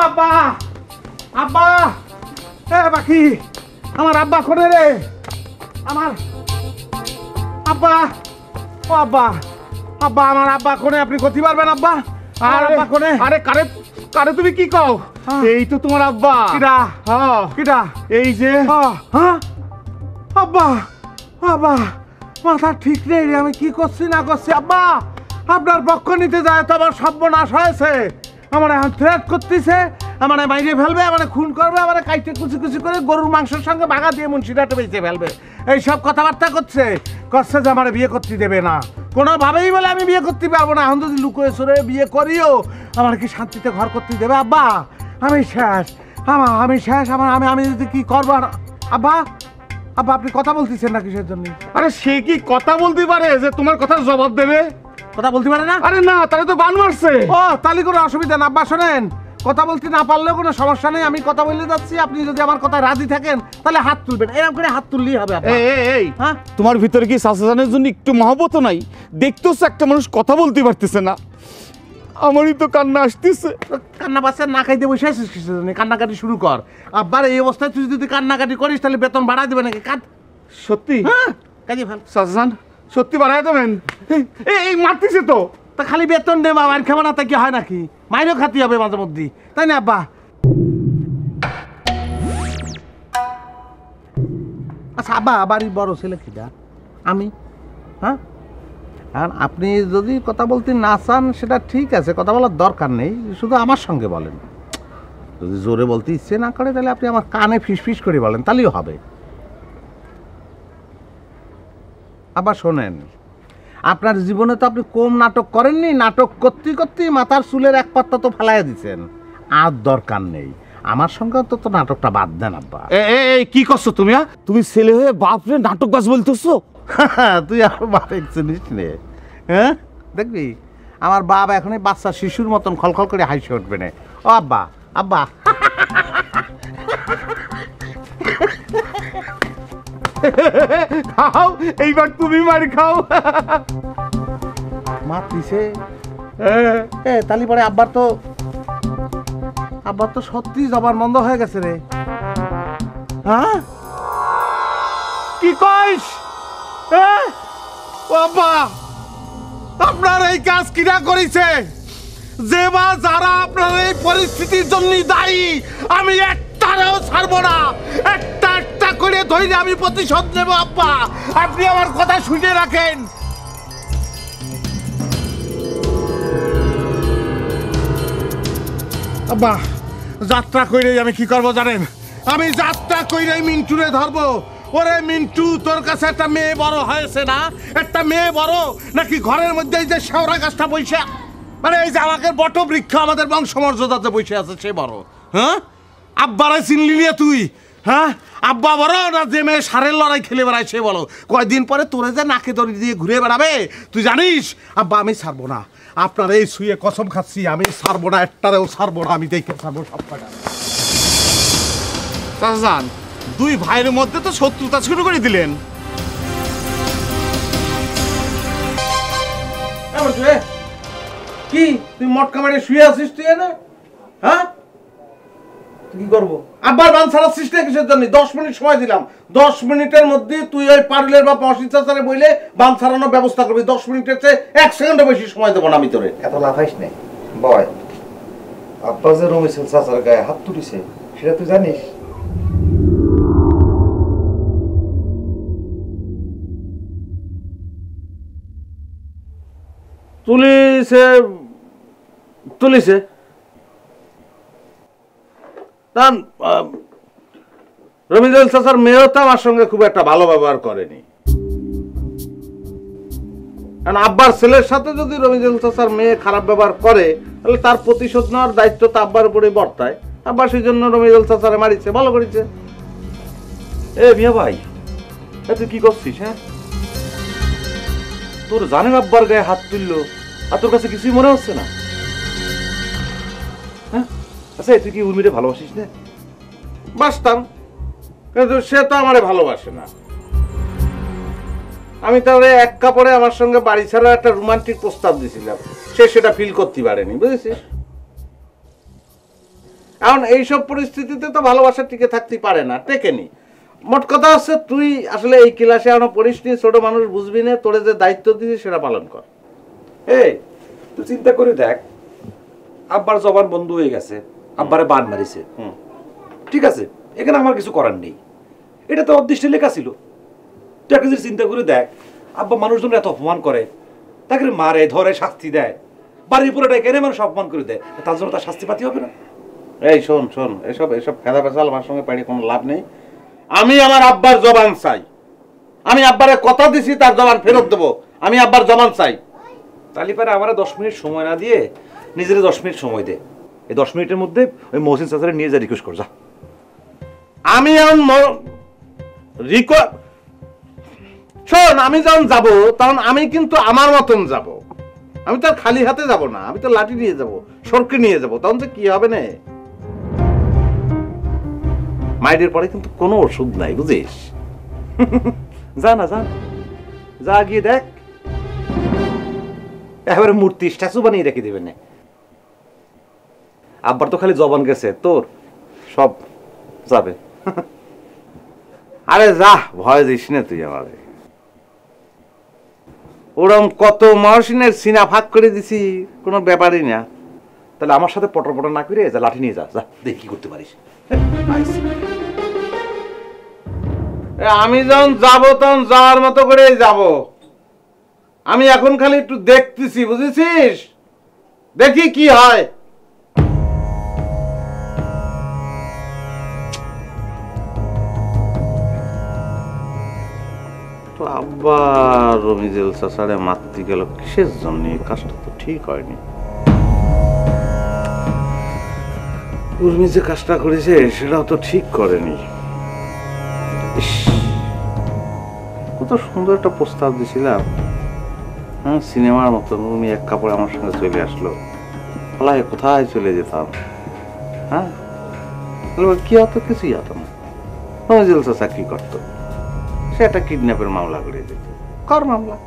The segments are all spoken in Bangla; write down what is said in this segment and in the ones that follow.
আব্বা আব্বা এ বাকি আমার আব্বা কোনে রে আমার আব্বা ও আব্বা আব্বা আমার আব্বা কোনে আপনি করতে পারবেন আব্বা আর আব্বা কোনে আরে কারে কারে তুমি কি কও এই তো তোমার আব্বা কিডা হ্যাঁ কিডা এই যে হ্যাঁ আব্বা আব্বা মাথা ঠিক নেই রে আমি কি করছি না করছি আব্বা আপনার পক্ষ নিতে যায় তো আমার সর্বনাশ হয়েছে আমার এখন থ্রেট করতেছে আমার বাইরে ফেলবে আমার খুন করবে আমার কাইতে কুচি কুচি করে গরুর মাংসের সঙ্গে বাগা দিয়ে মুন্সিরাটে বেঁচে ফেলবে এইসব কথাবার্তা করছে যে আমার বিয়ে করতে দেবে না কোনোভাবেই বলে আমি বিয়ে করতে পারবো না এখন যদি লুকোয় সরে বিয়ে করিও আমার কি শান্তিতে ঘর করতে দেবে আব্বা আমি শেষ আমি শেষ আমি যদি কি করবো আব্বা আব্বা আপনি কথা বলতেছেন না কিসের জন্য আরে সে কি কথা বলতে পারে যে তোমার কথার জবাব দেবে কথা বলতে পারে না আরে না তাহলে তো বান মারছে ও তাহলে কোনো অসুবিধা না আব্বা শোনেন কথা বলতে না পারলেও কোনো সমস্যা নেই আমি কথা বলে যাচ্ছি আপনি যদি আমার কথায় রাজি থাকেন তাহলে হাত তুলবেন এরকম করে হাত তুললেই হবে এই হ্যাঁ তোমার ভিতরে কি চাচাজানের জন্য একটু মহব্বত নাই দেখতেছ একটা মানুষ কথা বলতে পারতেছে না আমারই তো কান্না আসতেছে কান্না বাচ্চা না খাইতে বসে আছিস কিসের জন্য কান্নাকাটি শুরু কর আব্বার এই অবস্থায় তুই যদি কান্নাকাটি করিস তাহলে বেতন বাড়াই দেবে নাকি কাঁদ সত্যি হ্যাঁ কাজে ভালো চাচাজান সত্যি বাড়াই দেবেন এই মারতেছে তো তা খালি বেতন দে বা মায়ের খাবো না তা কি হয় নাকি মাইরও খাতি হবে মাঝে মধ্যে তাই না আব্বা আচ্ছা আব্বা বাড়ির বড় ছেলে কিটা আমি হ্যাঁ আর আপনি যদি কথা বলতে না চান সেটা ঠিক আছে কথা বলার দরকার নেই শুধু আমার সঙ্গে বলেন যদি জোরে বলতে ইচ্ছে না করে তাহলে আপনি আমার কানে ফিস করে বলেন তাহলেও হবে আবার শোনেন আপনার জীবনে তো আপনি কম নাটক করেননি নাটক করতে করতেই মাথার চুলের এক পাত্তা তো ফেলাইয়া দিচ্ছেন আর দরকার নেই আমার সঙ্গে তো নাটকটা বাদ দেন আব্বা এই কি করছো তুমি তুমি ছেলে হয়ে বাপরে নাটক বাজ বলতেছো তুই আমার বাপ চিনিস নে হ্যাঁ দেখবি আমার বাপ এখনই বাচ্চা শিশুর মতন খলখল করে হাসি উঠবে না ও আব্বা আব্বা খাও এইবার তুমি মার খাও মাতিছে তালি পরে আব্বার তো সত্যি জবার বন্ধ হয়ে গেছে রে হ্যাঁ কি কইস বাবা আপনার এই কাজ কিরা করেছে যে বা যারা আপনার এই পরিস্থিতির জন্য দায়ী আমি একটাও ছাড়বো না একটা একটা করে ধরে আমি প্রতিশোধ নেব আব্বা আপনি আমার কথা শুনে রাখেন আব্বা যাত্রা কইরে আমি কি করব জানেন আমি যাত্রা কইরে মিন্টুরে ধরবো ওরে মিন্টু তোর কাছে একটা মেয়ে বড় হয়েছে না একটা মেয়ে বড় নাকি ঘরের মধ্যে এই যে শেওড়া গাছটা বইসা মানে এই যে আমাকে বটবৃক্ষ আমাদের বংশমর্যাদাতে বসে আছে সে বড় হ্যাঁ আব্বারে চিনলি নিয়ে তুই হ্যাঁ আব্বা বড় না যে মেয়ে সারের লড়াই খেলে বেড়ায় সে বলো কয়দিন পরে তোরে যে নাকে দড়ি দিয়ে ঘুরে বেড়াবে তুই জানিস আব্বা আমি ছাড়বো না আপনার এই শুয়ে কসম খাচ্ছি আমি ছাড়বো না একটারেও ছাড়বো না আমি দেখে ছাড়বো সব কটা চাচাজান দুই ভাইয়ের মধ্যে তো শত্রুতা শুরু করে দিলেন কি তুই মটকা মারে শুয়ে আছিস তুই না হ্যাঁ কি করবো আবার বান ছাড়াচ্ছিস না কিসের জন্য 10 মিনিট সময় দিলাম 10 মিনিটের মধ্যে তুই ওই পারুলের বা অসিত চাচারে বইলে বান ছাড়ানোর ব্যবস্থা করবি 10 মিনিটের চেয়ে 1 সেকেন্ডও বেশি সময় দেবো না আমি তোরে এত লাফাইস নাই বয় আব্বা যে রমেশের চাচার গায়ে হাত তুলিছে সেটা তুই জানিস তুলিছে রবীন্দ্র চাচার মেয়েও তো আমার সঙ্গে খুব একটা ভালো ব্যবহার করেনি কারণ আব্বার ছেলের সাথে যদি রবীন্দ্র চাচার মেয়ে খারাপ ব্যবহার করে তাহলে তার প্রতিশোধ নেওয়ার দায়িত্ব তো আব্বার উপরে বর্তায় আব্বা সেই জন্য রবীন্দ্র চাচারে মারিছে ভালো করেছে এ মিয়া ভাই তুই কি করছিস হ্যাঁ তোর জানেন আব্বার গায়ে হাত তুললো আর তোর কাছে কিছুই মনে হচ্ছে না হ্যাঁ আচ্ছা তুই কি উর্মিরে ভালোবাসিস না বাসতাম কিন্তু সে তো আমারে ভালোবাসে না আমি তাহলে এক কাপড়ে আমার সঙ্গে বাড়ি ছাড়া একটা রোমান্টিক প্রস্তাব দিয়েছিলাম সে সেটা ফিল করতে পারেনি বুঝেছিস এখন এইসব পরিস্থিতিতে তো ভালোবাসা টিকে থাকতে পারে না, টেকেনি। মোট কথা হচ্ছে তুই আসলে এই ক্লাসে এখনো পড়িসনি, ছোট মানুষ বুঝবি না, তোরে যে দায়িত্ব দিয়েছি সেটা পালন কর। এই তুই চিন্তা করে দেখ, আব্বার জবান বন্ধ হয়ে গেছে, আব্বারে বান মারিছে, ঠিক আছে, এখানে আমার কিছু করার নেই, এটা তো অদৃষ্টে লেখা ছিল। তুই একটা জিনিস চিন্তা করে দেখ, আব্বা মানুষজন এত অপমান করে, তাকে মারে ধরে শাস্তি দেয়, বাড়ির পুরোটা কেনে মানুষ অপমান করে দেয়, তার জন্য তার শাস্তি পাতি হবে না? এই শোন শোন, এসব এসব ফেদা ফেসাল আমার সঙ্গে পাড়ি কোনো লাভ নেই। আমি আমার আব্বার জবান চাই, আমি আব্বারে কথা দিছি তার জবান ফেরত দেবো, আমি আব্বার জবান চাই। তালিপারে আমার 10 মিনিট সময় না দিয়ে নিজের 10 মিনিট সময় দে, এই 10 মিনিটের মধ্যে ওই মহসিন চাচারে নিয়ে যা রিকোয়েস্ট কর যা। আমি এখন শোন, আমি যখন যাব তখন আমি কিন্তু আমার মতন যাব, আমি তো আর খালি হাতে যাব না, আমি তো লাঠি নিয়ে যাব, সরকে নিয়ে যাব, তখন তো কি হবে না। মাইডের পরে কিন্তু কোনো ওষুধ নাই, বুঝিস? যা না যা, যা গিয়ে দেখ, একেবারে মূর্তি স্ট্যাচু বানিয়ে রেখে দেবেন না। আব্বার তো খালি জবান গেছে, তোর সব যাবে। আরে যা, ভয় দিস না তুই আমারে। ওরম কত মহসিনের সিনা ফাঁক করে দিছি, কোনো ব্যাপারই না। তাহলে আমার সাথে পটর পটর না করে যা, লাঠি নিয়ে যা, যা দেখি কি করতে পারিস। আমি যখন যাবো তখন যাওয়ার মতো করে যাব, আমি এখন খালি একটু দেখতেছি, বুঝেছিস? দেখি কি হয়। তো আবার রমিজেল চাচারে মারতে গেল কিসের জন্য? কাজটা তো ঠিক হয়নি। উর্মি যে কাজটা করেছে সেটাও তো ঠিক করেনি। কত সুন্দর একটা প্রস্তাব দিছিলাম, হ্যাঁ, সিনেমার মতন। উর্মি এক কাপড়ে আমার সঙ্গে চলে আসলো, ফলায় কোথায় চলে যেতাম? হ্যাঁ, কি হতো? কিছুই হতো না। রমিজেল চাচা কি করতো? সে একটা কিডন্যাপের মামলা করে দিত, কর মামলা,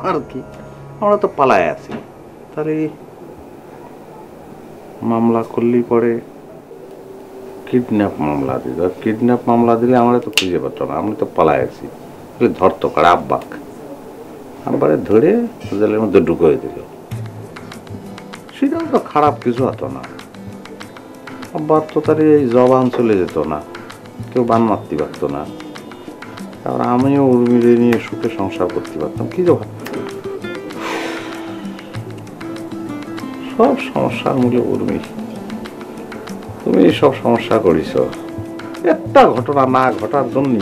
আর কি, আমরা তো পালায় আছি। তাহলে মামলা করলেই পরে কিডন্যাপ মামলা দিত, কিডন্যাপ মামলা দিলে আমরা তো খুঁজে পেতো না, আমি তো পালায় আছি। ধরতো কার? আব্বাক, আব্বারে ধরে জেলের মধ্যে ঢুকিয়ে দিল, সেটাও তো খারাপ কিছু হতো না। আব্বার তো তার এই জবান চলে যেত না, কেউ বান মারতে পারতো না, তারপর আমিও উর্মিরে নিয়ে সুখে সংসার করতে পারতাম। কি যে সব সমস্যার মূলে উর্মি, তুমি সব সমস্যা করিস। একটা ঘটনা না ঘটার জন্য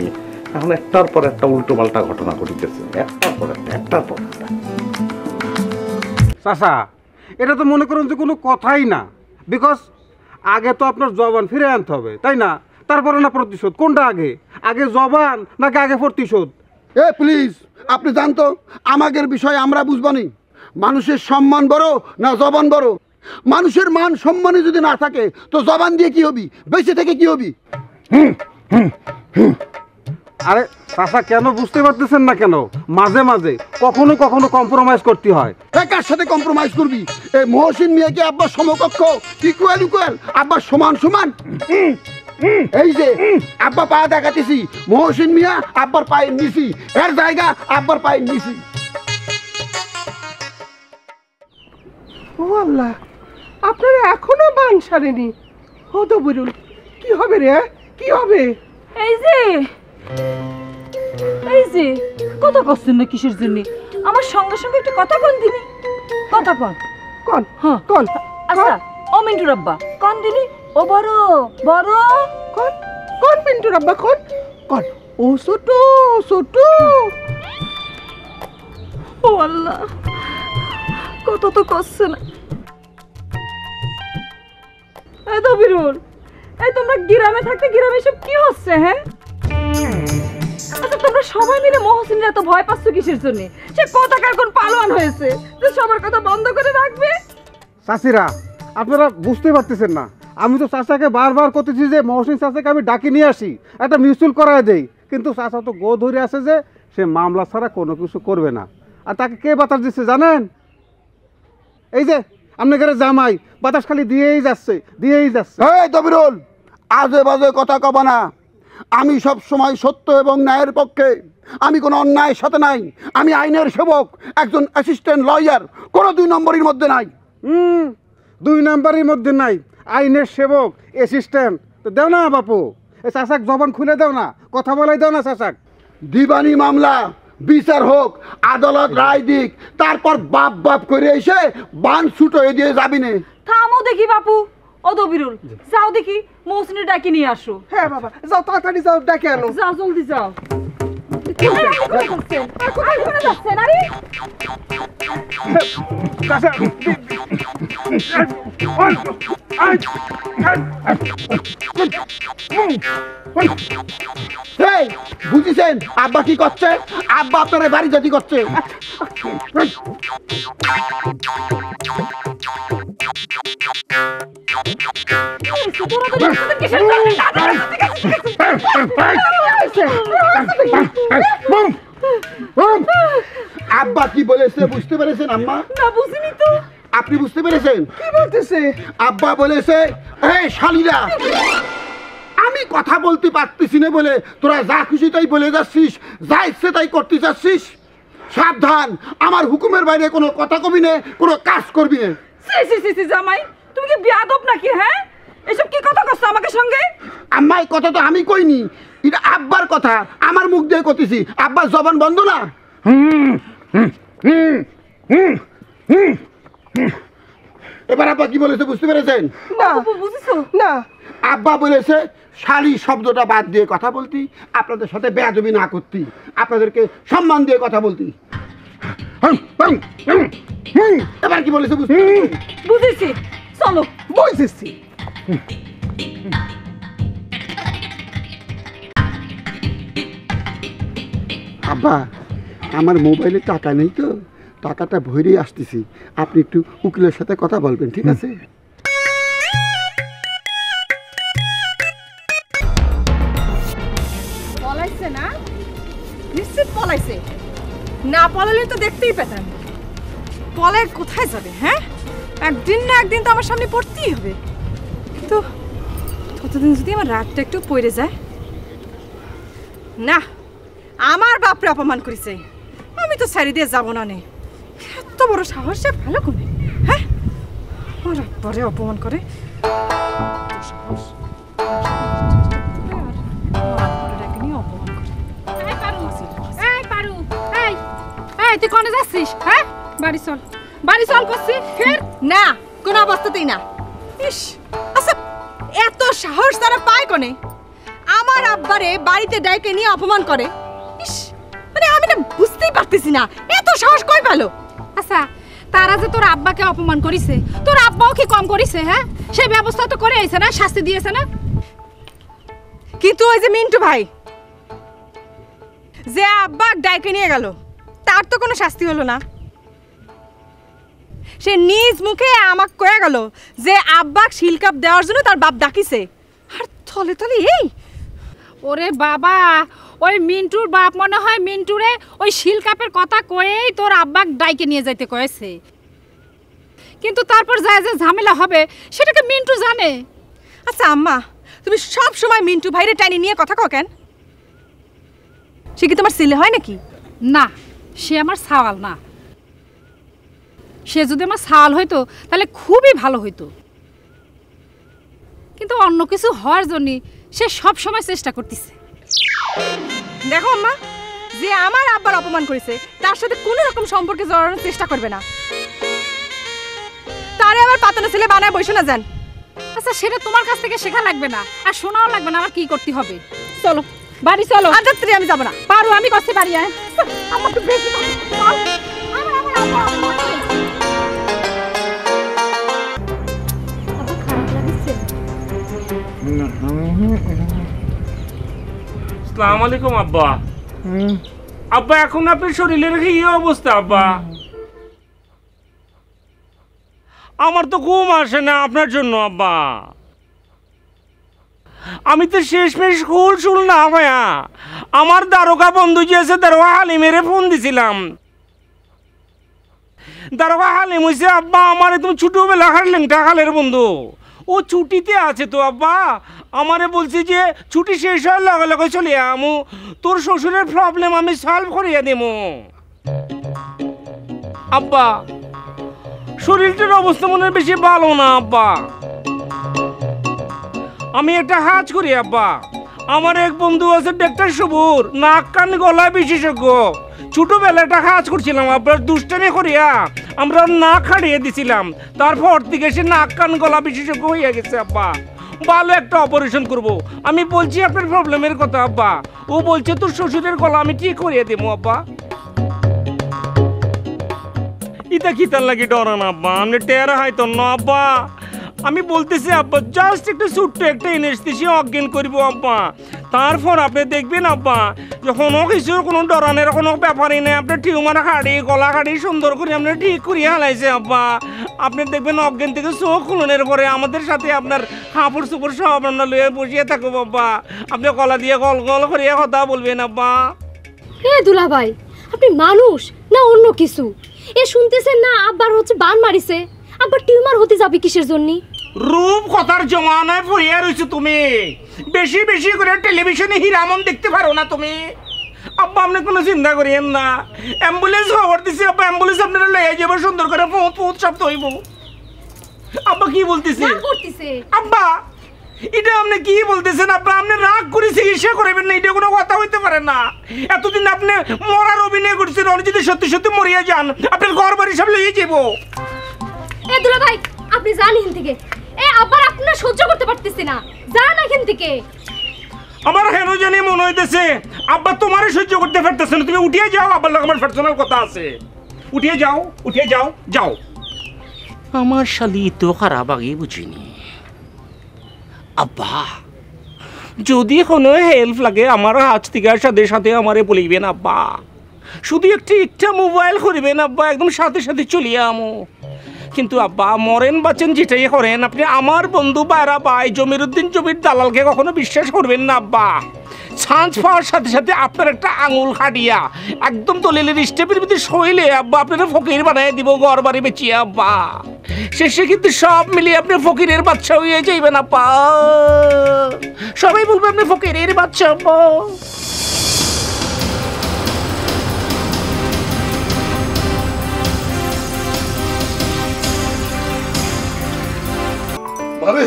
এখন একটার পর একটা উল্টো পাল্টা ঘটনা ঘটিতেছে, একটার পর একটা, একটার পর একটা। চাচা, এটা তো মনে করুন যে কোনো কথাই না, বিকজ আগে তো আপনার জবান ফিরে আনতে হবে, তাই না? তারপরে না প্রতিশোধ, কোনটা আগে? আগে জবান নাকি আগে প্রতিশোধ? এ প্লিজ, আপনি জানতো আমাদের বিষয় আমরা বুঝবানি। মানুষের সম্মান বড় না জবান বড়? মানুষের মান সম্মানে যদি না থাকে তো জবান দিয়ে কি হবি? বেঁচে থেকে কি হবি? আরে চাচা, কেন বুঝতে পারতেছেন না কেন? মাঝে মাঝে কখনো কখনো কম্প্রোমাইজ করতে হয়। কার সাথে কম্প্রোমাইজ করবি? এই মহসিন মিয়াকে আব্বার সমকক্ষ, ইকুয়াল ইকুয়াল, আব্বার সমান সমান। এই যে আব্বা পা দেখাতেছি, মহসিন মিয়া আব্বার পায়ের নিচি, এর জায়গা আব্বার পায়ের নিচি। ও আল্লাহ, আপনারা এখনো বান সারেনি? হতো বলুন, কি হবে রে? কি হবে? এই যে কথা কচ্ছেন না কিসের জন্য? আমার সঙ্গে সঙ্গে একটু কথা কন দিনি, কথা কন। কন হ্যাঁ কন আচ্ছা, ও মিন্টু রাব্বা কন দিনি, ও বড় বড় কন কন পিন্টু রাব্বা কন কন। ও ছোট ছোট। ও আল্লাহ, কত তো কচ্ছে না। এই তো বিরুল, এই তোমরা গ্রামে থাকতে গ্রামে সব কি হচ্ছে? হ্যাঁ, আচ্ছা তোমরা সবাই মিলে মহসিনের এত ভয় পাচ্ছ কিসের জন্য? সে কথাকার কোন পালোয়ান হয়েছে যে সবার কথা বন্ধ করে রাখবে? চাচিরা, আপনারা বুঝতে পারতেছেন না, আমি তো চাচাকে বারবার করতেছি যে মহসিন চাচাকে আমি ডাকি নিয়ে আসি, একটা মিউচুয়াল করায় দেই, কিন্তু চাচা তো গো ধরে আছে যে সে মামলা ছাড়া কোনো কিছু করবে না। আর তাকে কে বাতাস দিচ্ছে জানেন? এই যে আপনাদের জামাই বাতাস খালি দিয়েই যাচ্ছে দিয়েই যাচ্ছে। এই দবিরুল, আজে বাজে কথা কব না। আমি সব সময় সত্য এবং ন্যায়ের পক্ষে। আমি কোনো অন্যায়ের সাথে নাই। আমি আইনের সেবক, একজন অ্যাসিস্ট্যান্ট লয়ার, কোনো 2 নম্বরের মধ্যে নাই। 2 নাম্বারের মধ্যে নাই, আইনের সেবক অ্যাসিস্ট্যান্ট। তো দেও না বাপু, এই চাচাক জবান খুলে দাও না, কথা বলাই দাও না চাচাক। দিবানি মামলা বিচার হোক, আদালত রায় দিক, তারপর বাপ বাপ করে এসে বান ছুট হয়ে দিয়ে যাবি নে। থামো দেখি বাপু। ও দবিরুল, যাও দেখি মৌসুমীর ডাকি নিয়ে আসো। হ্যাঁ বাবা, যাও তাড়াতাড়ি যাও, ডাকে আনো। যাও, জলদি যাও। এখনো যাচ্ছেন, আরে চাচা এই বুঝিছেন আব্বা কি করছে? আব্বা আপনার বাড়ি যদি করছে। আব্বা কি বলেছে বুঝতে পেরেছেন আম্মা? না, বুঝিনি তো। আপনি বুঝতে পেরেছেন? কি বলতেছে? আব্বা বলেছে, এই শালীরা, আমি কথা বলতে পারতেছি না বলে তোরা যা খুশি তাই বলে যাচ্ছিস, যা ইচ্ছে তাই করতে যাচ্ছিস। সাবধান, আমার হুকুমের বাইরে কোনো কথা কবি না, কোনো কাজ করবি না। সি জামাই, তুমি কি বেয়াদব নাকি? হ্যাঁ, এসব কি কথা করছো আমাকে সঙ্গে? আম্মা এই কথা তো আমি কইনি, এটা আব্বার কথা, আমার মুখ দিয়ে কইতেছি। আব্বার জবান বন্ধ না। এবার আব্বা কি বলেছে বুঝতে পেরেছেন? না বুঝেছো না, আব্বা বলেছে শালী শব্দটা বাদ দিয়ে কথা বলতি, আপনাদের সাথে বেয়াদবি না করতি, আপনাদেরকে সম্মান দিয়ে কথা বলতি। এবার কি বলেছে বুঝতে পেরেছেন? বুঝেছি, চলো। বুঝেছি। আব্বা, আমার মোবাইলে টাকা নেই তো, টাকাটা ভরেই আসতেছি, আপনি একটু উকিলের সাথে কথা বলবেন, ঠিক আছে? পলাইছে না? নিশ্চিত পলাইছে। না পলালে তো দেখতেই পেতাম। পলায় কোথায় যাবে? হ্যাঁ, একদিন না একদিন তো আমার সামনে পড়তেই হবে। কিন্তু ততদিন যদি আমার রাগটা একটু পড়ে যায়। না, আমার বাপরে অপমান করেছে, আমি তো ছাড়ি দিয়ে যাবো না। এত বড় সাহস সে ভালো করে, হ্যাঁ, আমার আব্বারে অপমান করে। সাহস তুই কোনে যাচ্ছিস? হ্যাঁ, বাড়ি চল, বাড়ি চল করছি। ফের না, কোনো অবস্থাতেই না। ইস, আচ্ছা এত সাহস তারা পায় কোনে? আমার আব্বারে বাড়িতে ডাইকে নিয়ে অপমান করে। ইস, মানে আমি না বুঝতেই পারতেছি না, এত সাহস কই পেল? আচ্ছা, তারা যে তোর আব্বাকে অপমান করিছে, তোর আব্বাও কি কম করিছে? হ্যাঁ, সেই ব্যবস্থা তো করে আইছে না, শাস্তি দিয়েছে না। কিন্তু ওই যে মিন্টু ভাই যে আব্বা ডাইকে নিয়ে গেল, তার তো কোনো শাস্তি হলো না। সে নিজ মুখে আমাকে কয়ে গেল যে আব্বা শিলকাপ দেওয়ার জন্য তার বাপ ডাকিছে, আর থলে থলে এই। ওরে বাবা, ওই মিন্টুর বাপ মনে হয় মিন্টুরে ওই শিলকাপের কথা কয়েই তোর আব্বাক ডাইকে নিয়ে যাইতে কয়েছে। কিন্তু তারপর যায় যে ঝামেলা হবে সেটাকে মিন্টু জানে। আচ্ছা আম্মা, তুমি সব সময় মিন্টু ভাইরে টাইনি নিয়ে কথা কও কেন? সে কি তোমার ছেলে হয় নাকি? না, সে আমার সাওয়াল না। সে যদি আমার সাওয়াল হইতো তাহলে খুবই ভালো হইতো, কিন্তু অন্য কিছু হওয়ার জন্য সে সব সময় চেষ্টা করতেছে। দেখো আম্মা, যে আমার আব্বার অপমান করেছে তার সাথে কোনো রকম সম্পর্কে জড়ানোর চেষ্টা করবে না। তারে আবার পাতানো ছেলে বানায় বসে না যান। আচ্ছা, সেটা তোমার কাছ থেকে শেখা লাগবে না, আর শোনাও লাগবে না আমার কি করতে হবে। চলো বাড়ি চলো। আচ্ছা, আমি যাবো না। পারো, আমি করতে পারি। আমার তো বেশি আসসালামু আলাইকুম আব্বা। আব্বা, এখন আপনার শরীরের কি অবস্থা আব্বা? আমার তো ঘুম আসে না আপনার জন্য আব্বা। আমি তো শেষমেশ শুল না ভাইয়া, আমার দারোগা বন্ধু যে আছে দারোগা হালিমেরে ফোন দিছিলাম। দারোগা হালিম হয়েছে আব্বা আমারে তুমি ছোটবেলাকার লেংটা খালের বন্ধু। ও ছুটিতে আছে তো আব্বা, আমারে বলছি যে ছুটি শেষ হওয়ার লগে লগে চলে আমু, তোর শ্বশুরের প্রবলেম আমি সলভ করিয়া দেবো। আব্বা শরীরটার অবস্থা মনে হয় বেশি ভালো না আব্বা। আমি একটা কাজ করি আব্বা, আমার এক বন্ধু আছে ডাক্তার সবুর, নাক কান গলা বিশেষজ্ঞ। ছোটবেলায় একটা কাজ করছিলাম আব্বা, দুষ্টামি করিয়া আমরা নাক হারিয়ে দিছিলাম, তারপর থেকে সে নাক কান গলা বিশেষজ্ঞ হইয়া গেছে আব্বা। ভালো একটা অপারেশন করব। আমি বলছি আপনার প্রবলেমের কথা আব্বা, ও বলছে তোর শ্বশুরের গলা আমি ঠিক করিয়ে দেবো আব্বা। ইতা কিতার লাগি ডরান আব্বা, আপনি টেরা হয়তো না আব্বা। আমি বলতেছি আব্বা জাস্ট একটা ছোট্ট একটা এনেস্থেসিয়া অজ্ঞান করবো আব্বা, তারপর আপনি দেখবেন আব্বা যখন কিছু কোনো ডরানের কোনো ব্যাপারই নেই, আপনার টিউমার কাটি গলা কাটি সুন্দর করে আপনি ঠিক করিয়ে হালাইছে আব্বা। আপনি দেখবেন অজ্ঞান থেকে চোখ খুলনের পরে আমাদের সাথে আপনার হাঁপুর চুপুর সব আমরা লয়ে বসিয়ে থাকবো আব্বা, আপনি গলা দিয়ে গল গল করিয়া কথা বলবেন আব্বা। এ দুলা ভাই, আপনি মানুষ না অন্য কিছু? এ শুনতেছেন না আব্বার হচ্ছে বান মারিছে, আব্বার টিউমার হতে যাবে কিসের জন্য? রূপ কথার জমানায় পড়িয়া রয়েছে তুমি, বেশি বেশি করে টেলিভিশনে হিরামন দেখতে পারো না তুমি আব্বা। আপনি কোনো চিন্তা করিয়েন না, অ্যাম্বুলেন্স খবর দিছি আব্বা, অ্যাম্বুলেন্স আপনারা লইয়া যাবো সুন্দর করে পুঁত পুঁত সব হইব আব্বা। কি বলতেছে আব্বা, এটা আপনি কি বলতেছেন আব্বা? আপনি রাগ করে চিকিৎসা করবেন না, এটা কোনো কথা হইতে পারে না। এতদিন আপনি মরার অভিনয় করছেন, অনেক যদি সত্যি সত্যি মরিয়া যান আপনার ঘর বাড়ি সব লইয়ে যাবো। এ দুলা ভাই আপনি যান এখান থেকে, এ আব্বার আপনার সহ্য করতে পারতেছি না, যান এখান থেকে। আমার হেন জানি মনে হইতেছে আব্বা তোমারে সহ্য করতে পারতেছে না, তুমি উঠিয়ে যাও, আব্বার লোক আমার পার্সোনাল কথা আছে, উঠিয়ে যাও উঠিয়ে যাও যাও। আমার শালি তো খারাপ আগে বুঝিনি আব্বা, যদি কোনো হেল্প লাগে আমার হাত থেকে সাথে সাথে আমারে বলিবেন আব্বা, শুধু একটা মোবাইল করিবেন আব্বা, একদম সাথে সাথে চলিয়ে আমো। কিন্তু আব্বা মরেন বাঁচেন যেটাই করেন, আপনি আমার বন্ধু বাইরা ভাই জমিরুদ্দিন জমির দালালকে কখনো বিশ্বাস করবেন না আব্বা। ছাঁচ পাওয়ার সাথে সাথে আপনার একটা আঙুল খাটিয়া একদম দলিলের স্টেপের ভিতরে শৈলে আব্বা আপনারা ফকির বানাই দিব ঘর বাড়ি বেচিয়ে আব্বা। শেষে কিন্তু সব মিলিয়ে আপনি ফকিরের বাচ্চা হয়ে যাইবেন আব্বা, সবাই বলবে আপনি ফকিরের বাচ্চা আব্বা। আরে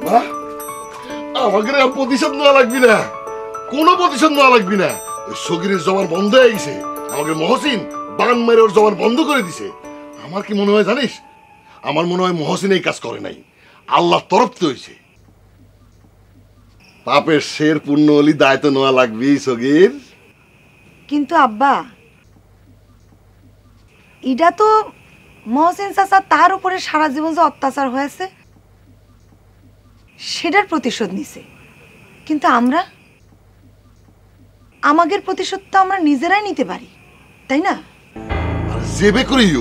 মা, আমাকে আর প্রতিশোধ নেওয়া লাগবি না, কোনো প্রতিশোধ নেওয়া লাগবি না। ওই সগিরের জবান বন্ধ হয়ে গেছে, আমাকে মহসিন বান মেরে ওর জবান বন্ধ করে দিছে। আমার কি মনে হয় জানিস, আমার মনে হয় মহসিন এই কাজ করে নাই, আল্লাহর তরফ তো হয়েছে। পাপের শের পূর্ণ হলি দায়িত্ব নেওয়া লাগবি সগির। কিন্তু আব্বা এটা তো মহসিন চাচা তার উপরে সারা জীবন যে অত্যাচার হয়েছে সেটার প্রতিশোধ নিছে, কিন্তু আমরা আমাদের প্রতিশোধ তো আমরা নিজেরাই নিতে পারি, তাই না? আর জেবে করেই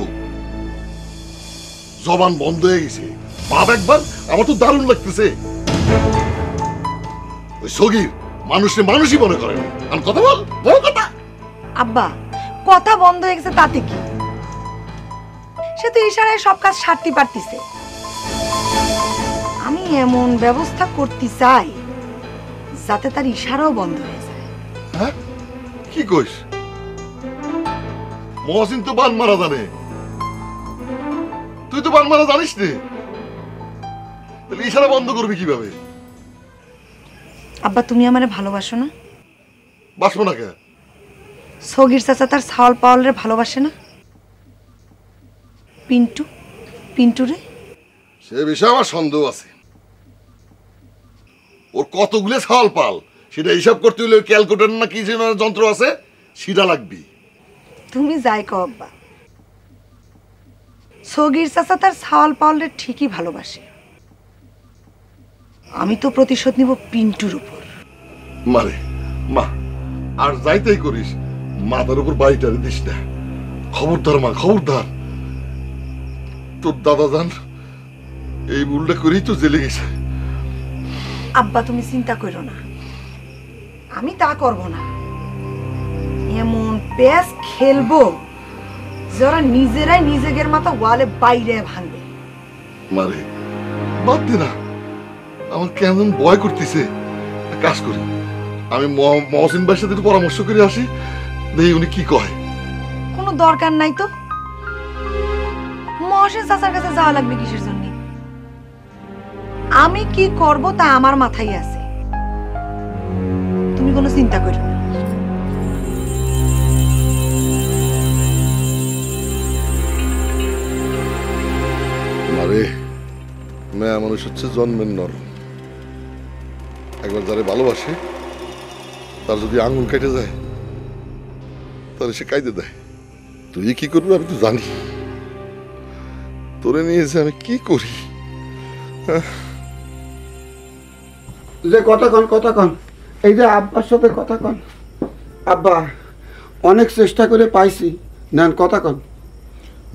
জবান বন্ধ হয়ে গেছে। বাপ একবার আমার তো দারুণ লাগতেছে। ওই সগির মানুষে মানুষই মনে করে না। আমি কথা বল বল কথা। আব্বা কথা বন্ধ হয়ে গেছে তাতে কি, সে তো ইশারায় সব কাজ সারতে পারতিছে। আমি এমন ব্যবস্থা করতে চাই যাতে তার ইশারাও বন্ধ হয়ে যায়। হ্যাঁ কি কইস? মহসিন তো বান মারা জানে, তুই তো বান মারা জানিস নে, তাহলে ইশারা বন্ধ করবি কিভাবে? আব্বা তুমি আমারে ভালোবাসো না? বাসবো না কে? সগির চাচা তার ছাওয়াল পাওয়ালের ভালোবাসে না? পিন্টু পিন্টু রে সে বিষয়ে আমার সন্দেহ আছে। ওর কতগুলো ছাওয়াল পাল সেটা হিসাব করতে হলে ক্যালকুলেটর না কি যেন যন্ত্র আছে সেটা লাগবে। তুমি যাই কও আব্বা, সগির চাচা তার ছাওয়াল পাওয়ালের ঠিকই ভালোবাসে, আমি তো প্রতিশোধ নিব পিন্টুর উপর। মারে মা, আর যাইতেই করিস মাথার উপর বাড়িটারে দিস না। খবরদার মা, খবরদার। তোর দাদা জান এই ভুলটা করেই তো জেলে গেছে। আব্বা তুমি চিন্তা করো না, আমি তা করব না। এমন পেস খেলবো যে ওরা নিজেরাই নিজেদের মতো ওয়ালে বাইরে ভাঙবে। মারে বাদ দে না, আমার কেমন ভয় করতেছে। কাজ করি, আমি মহসিন ভাইয়ের সাথে একটু পরামর্শ করে আসি, দেখি উনি কি কয়। কোনো দরকার নাই তো, মহসিন চাচার কাছে যাওয়া লাগবে কিসের জন্য? আমি কি করব তা আমার মাথায় আছে, তুমি কোনো চিন্তা করো না। মারে মেয়া মানুষ হচ্ছে জন্মের নর, একবার যারে ভালোবাসে তার যদি আঙুল কেটে যায় তাহলে সে কাইদে দেয়। তুই কি করবি আমি তো জানি, তোরে নিয়েছে আমি কি করি। যে কথা কন, এই যে আব্বার সাথে কথা কন। আব্বা অনেক চেষ্টা করে পাইছি, নেন কথা কন।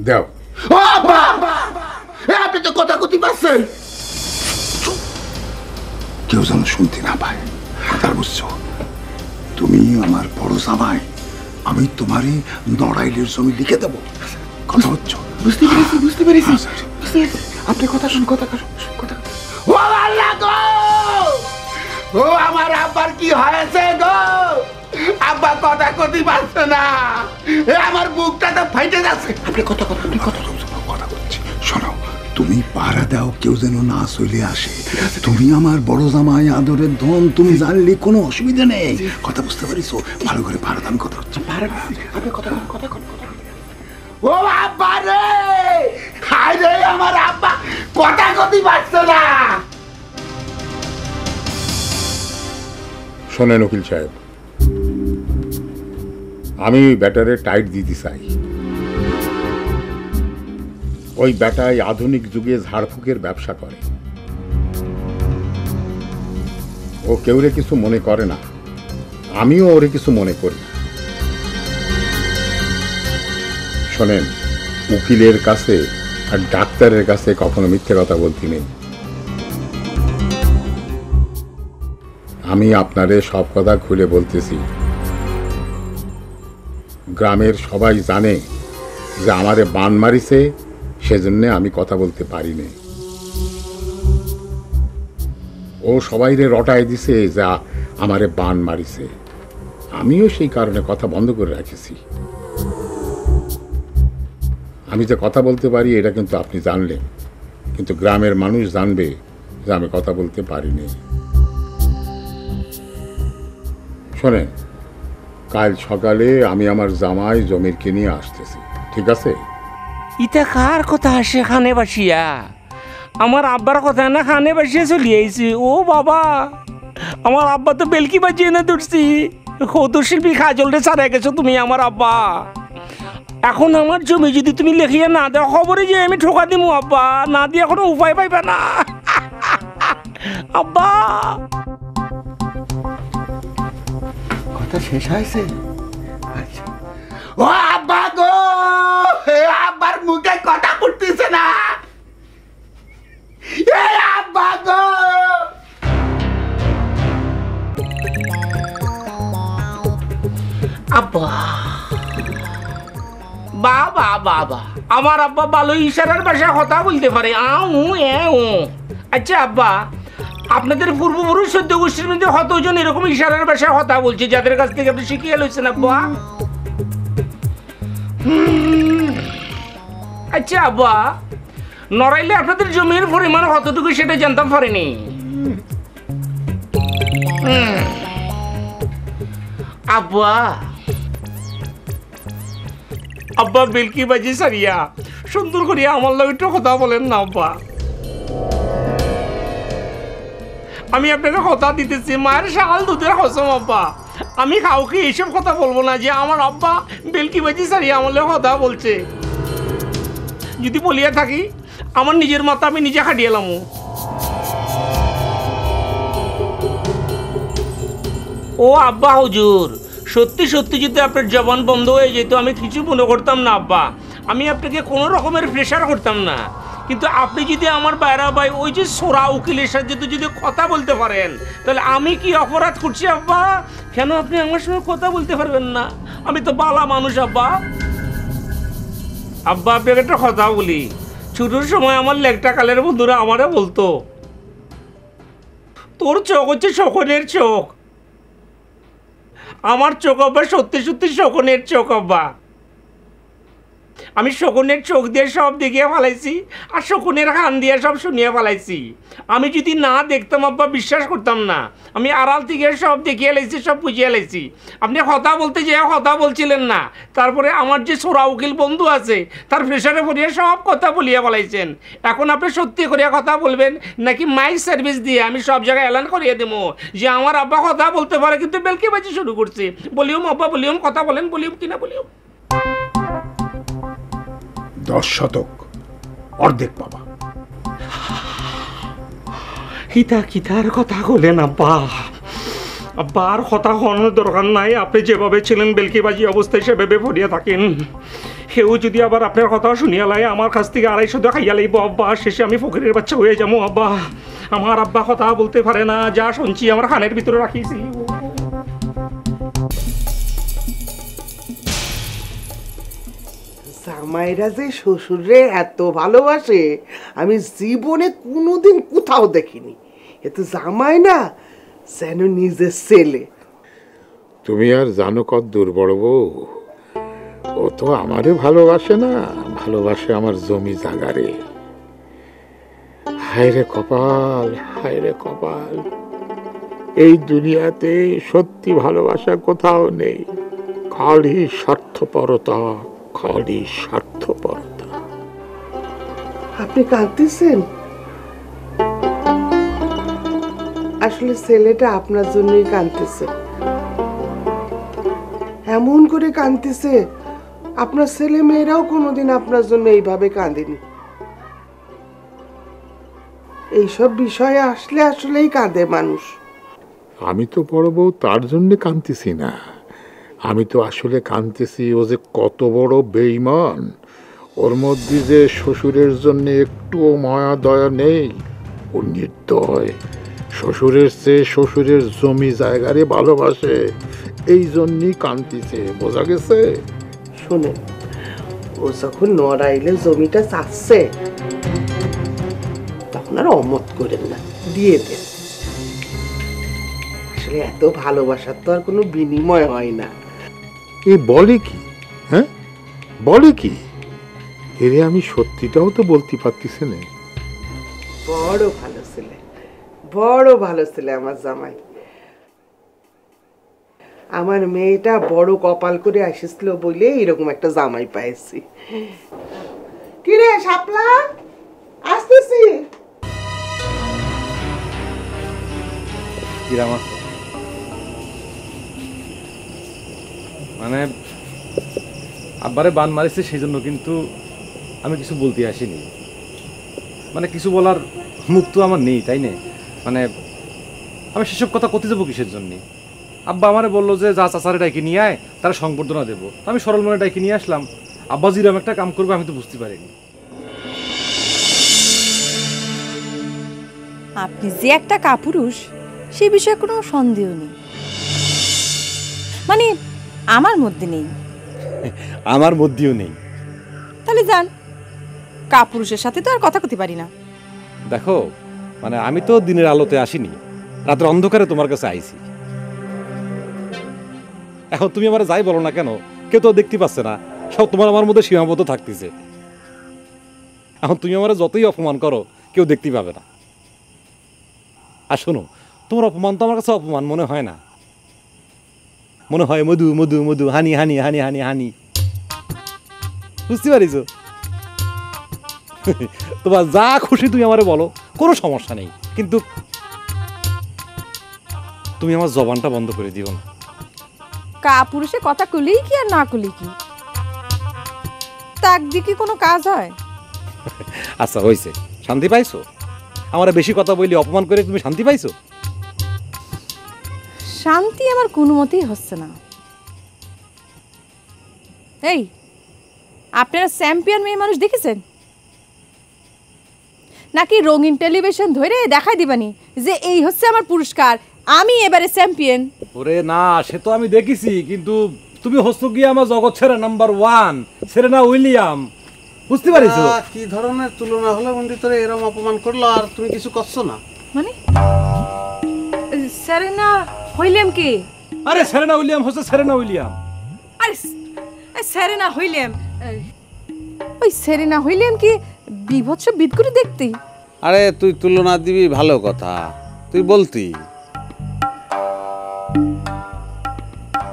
দাও। ও আব্বা, আপনি তো কথা কতি পাচ্ছেন, কেউ যেন শুনতে না পায়। কথা বুঝছো? তুমি আমার বড় জামাই, আমি তোমারই নড়াইলের জমি লিখে দেবো। কথা হচ্ছে? বুঝতে পেরেছি। আপনি কথা শুন, কথা ও আল্লাহ গো, ও আমার আব্বার কি হয়েছে গো? আব্বা কথা কতি পারছে না, আমার বুকটা তো ফাইটে যাচ্ছে। আপনি কথা বলছি, শোনো। তুমি পাহারা দাও, কেউ যেন না চলে আসে। তুমি আমার বড় জামাই, আদরের ধন, তুমি জানলে কোনো অসুবিধা নেই। কথা বুঝতে পারিছো? ভালো করে পাহারা দাম কথা হচ্ছে। আপনি কথা কন। ও আব্বা রে, হায় রে আমার আব্বা কথা কতি পারছে না। শোনেন উকিল সাহেব, আমি ব্যাটারে টাইট দিতে চাই। ওই ব্যাটায় আধুনিক যুগে ঝাড়ফুঁকের ব্যবসা করে। ও কেউরে কিছু মনে করে না, আমিও ওরে কিছু মনে করি। শোনেন, উকিলের কাছে আর ডাক্তারের কাছে কখনো মিথ্যে কথা বলতে নেই। আমি আপনারে সব কথা খুলে বলতেছি। গ্রামের সবাই জানে যে আমারে বান মারিছে, সেজন্য আমি কথা বলতে পারিনি। ও সবাইরে রটায় দিছে যা আমারে বান মারিছে, আমিও সেই কারণে কথা বন্ধ করে রাখেছি। আমি যে কথা বলতে পারি এটা কিন্তু আপনি জানলেন, কিন্তু গ্রামের মানুষ জানবে যে আমি কথা বলতে পারিনি। শোনেন, কাল সকালে আমি আমার জামাই জমিরকে নিয়ে আসতেছি, ঠিক আছে? ইটা কার কথা সেখানে বাসিয়া? আমার আব্বার কথা না খানে বাসিয়া চলি আইছি। ও বাবা, আমার আব্বা তো বেলকি বাজিয়ে না ধরছি। কত শিল্পী খাজলরে ছাড়া গেছো তুমি আমার আব্বা। এখন আমার জমি যদি তুমি লেখিয়া না দাও, খবরে যে আমি ঠোকা দিমু আব্বা। না দিয়ে এখনো উপায় পাইবে না আব্বা। কথা শেষ হয়েছে? আচ্ছা। ও আব্বা গো, আব্বার মুখে কথা ফুটতেছে না। আব্বা গো, আব্বা বাবা বাবা, আমার আব্বা ভালো ইশারার ভাষায় কথা বলতে পারে। আচ্ছা আব্বা, আপনাদের পূর্বপুরুষ সদ্য গোষ্ঠীর মধ্যে কতজন এরকম ইশারার ভাষায় কথা বলছে যাদের কাছ থেকে আপনি শিখিয়ে লইছেন আব্বা? আচ্ছা আব্বা, নড়াইলে আপনাদের জমির পরিমাণ কতটুকু সেটা জানতাম পারিনি। আব্বা আব্বা বেলকি বাজি সারিয়া সুন্দর করিয়া আমার লগে একটু কথা বলেন না আব্বা। আমি আপনাকে কথা দিতেছি, মায়ের শাল দুধের কসম আব্বা, আমি কাউকে এইসব কথা বলবো না যে আমার আব্বা বেলকি বাজি সারিয়া আমার লগে কথা বলছে। যদি বলিয়া থাকি, আমার নিজের মাথা আমি নিজে খাটিয়ে এলাম। ও আব্বা হুজুর, সত্যি সত্যি যদি আপনার জবান বন্ধ হয়ে যেত আমি কিছু মনে করতাম না আব্বা। আমি আপনাকে কোনো রকমের প্রেশার করতাম না। কিন্তু আপনি যদি আমার বাইরা ভাই ওই যে সোরা উকিলের সাথে যদি কথা বলতে পারেন, তাহলে আমি কি অপরাধ করছি আব্বা? কেন আপনি আমার সঙ্গে কথা বলতে পারবেন না? আমি তো বালা মানুষ আব্বা। আব্বা আপনাকে একটা কথা বলি, ছোটোর সময় আমার লেকটা কালের বন্ধুরা আমারে বলতো তোর চোখ হচ্ছে শকুনের চোখ। আমার চোখ আব্বা সত্যি সত্যি শকুনের চোখ আব্বা। আমি শকুনের চোখ দিয়ে সব দেখিয়ে ফেলাইছি আর শকুনের কান দিয়ে সব শুনিয়ে ফেলাইছি। আমি যদি না দেখতাম আব্বা বিশ্বাস করতাম না। আমি আড়াল থেকে সব দেখিয়ে লাইছি, সব বুঝিয়ে লাইছি। আপনি কথা বলতে যেয়ে কথা বলছিলেন না, তারপরে আমার যে সোরা উকিল বন্ধু আছে তার প্রেশারে পড়িয়ে সব কথা বলিয়ে ফেলাইছেন। এখন আপনি সত্যি করিয়া কথা বলবেন নাকি মাইক সার্ভিস দিয়ে আমি সব জায়গায় এলান করিয়ে দেবো যে আমার আব্বা কথা বলতে পারে কিন্তু বেলকি বাজি শুরু করছে? বলিউম আব্বা বলিউম, কথা বলেন, বলিউম কিনা বলিউম। 10 শতক অর্ধেক পাবা। কিতার কথা বলেন আব্বা? আব্বা আর কথা হওয়ার দরকার নাই। আপনি যেভাবে ছিলেন বেলকিবাজি অবস্থায় সেভাবে ভরিয়া থাকেন। কেউ যদি আবার আপনার কথা শুনিয়া লাই আমার কাছ থেকে 250 খাইয়া লাইব আব্বা, শেষে আমি ফকিরের বাচ্চা হয়ে যাবো আব্বা। আমার আব্বা কথা বলতে পারে না, যা শুনছি আমার কানের ভিতরে রাখিয়েছি। জামাইরা যে শ্বশুরে এত ভালোবাসে আমি জীবনে কোনোদিন কোথাও দেখিনি। এ তো জামাই না, যেন নিজের ছেলে। তুমি আর জানো কত দূর বড় বউ, ও তো আমারে ভালোবাসে না, ভালোবাসে আমার জমি জাগারে। হায়রে কপাল, হায়রে কপাল, এই দুনিয়াতে সত্যি ভালোবাসা কোথাও নেই, খালি স্বার্থপরতা, খালি স্বার্থপরতা। আপনি কাঁদতেছেন? আসলে ছেলেটা আপনার জন্যই কাঁদতেছে, এমন করে কাঁদতেছে আপনার ছেলে মেয়েরাও কোনোদিন আপনার জন্য এইভাবে কাঁদেনি। এইসব বিষয়ে আসলে আসলেই কাঁদে মানুষ। আমি তো বড় বউ তার জন্য কাঁদতেছি না, আমি তো আসলে কাঁদতেছি ও যে কত বড় বেঈমান। ওর মধ্যে যে শ্বশুরের জন্য একটুও মায়া দয়া নেই, ও নির্দয়। শ্বশুরের চেয়ে শ্বশুরের জমি জায়গারে ভালোবাসে, এই জন্যই কাঁদতেছে, বোঝা গেছে? শুনেন, ও যখন নড়াইলে জমিটা চাচ্ছে তখন আর অমত করেন না, দিয়ে দেন। আসলে এত ভালোবাসার তো আর কোনো বিনিময় হয় না। এ বলে কি? হ্যাঁ বলে কি? এরে আমি সত্যিটাও তো বলতে পারতেছি না। বড় ভালো ছেলে, বড় ভালো ছেলে আমার জামাই। আমার মেয়েটা বড় কপাল করে আসছিল বলে এরকম একটা জামাই পাইছি। কিরে শাপলা, আসতেছি। কিরাম আছে? মানে আব্বারে বান মারিছে সেই জন্য কিন্তু আমি কিছু বলতে আসিনি। মানে কিছু বলার মুখ তো আমার নেই, তাই না? মানে আমি সেসব কথা করতে যাবো কিসের জন্যে? আব্বা আমারে বললো যে যা চাচারে ডাইকে নিয়ে আয়, তারা সংবর্ধনা দেবো। আমি সরল মনে ডাইকে নিয়ে আসলাম। আব্বা জিরাম একটা কাম করবে আমি তো বুঝতে পারিনি। আপনি যে একটা কাপুরুষ সে বিষয়ে কোনো সন্দেহ নেই, মানে আমার মধ্যে নেই। আমার মধ্যেও নেই। তাহলে যান, কাপুরুষের সাথে তো আর কথা কইতে পারি না। দেখো, মানে আমি তো দিনের আলোতে আসিনি, রাতের অন্ধকারে তোমার কাছে আইছি। এখন তুমি আমার যাই বলো না কেন, কেউ তো দেখতে পাচ্ছে না, সব তোমার আমার মধ্যে সীমাবদ্ধ থাকতেছে। এখন তুমি আমার যতই অপমান করো কেউ দেখতে পাবে না। আর শোনো, তোমার অপমান তো আমার কাছে অপমান মনে হয় না, মনে হয় মধু মধু মধু, হানি হানি হানি হানি হানি। বুঝতে পারিস? তোমার যা খুশি তুমি আমারে বলো, কোনো সমস্যা নেই, কিন্তু তুমি আমার জবানটা বন্ধ করে দিও না। কাপুরুষে কথা কইলেই কি আর না কইলেই কি, তাক দিয়ে কি কোনো কাজ হয়? আচ্ছা হয়েছে, শান্তি পাইছো? আমার বেশি কথা বললে অপমান করে তুমি শান্তি পাইছো? শান্তি আমার কোনো মতেই হচ্ছে না। এই, আপনারা চ্যাম্পিয়ন মেয়ে মানুষ দেখেছেন নাকি? রঙিন টেলিভিশন ধরে দেখাই দিবানি যে এই হচ্ছে আমার পুরস্কার, আমি এবারে চ্যাম্পিয়ন? ওরে না, সে তো আমি দেখেছি, কিন্তু তুমি হচ্ছ গিয়ে আমার জগৎ সেরা নাম্বার 1 সেরেনা উইলিয়াম। বুঝতে পারিস কি ধরনের তুলনা হলো বন্ধু তোরে এরকম অপমান করলো আর তুমি কিছু করছো না? মানে সেরেনা হইলাম কি? আরে সেরেনা উইলিয়াম হচ্ছে সেরেনা উইলিয়াম। আরে সেরেনা হইলাম, ওই সেরেনা হইলাম কি বিভৎস বিদকুরি দেখতে? আরে তুই তুলনা দিবি ভালো কথা, তুই বলতি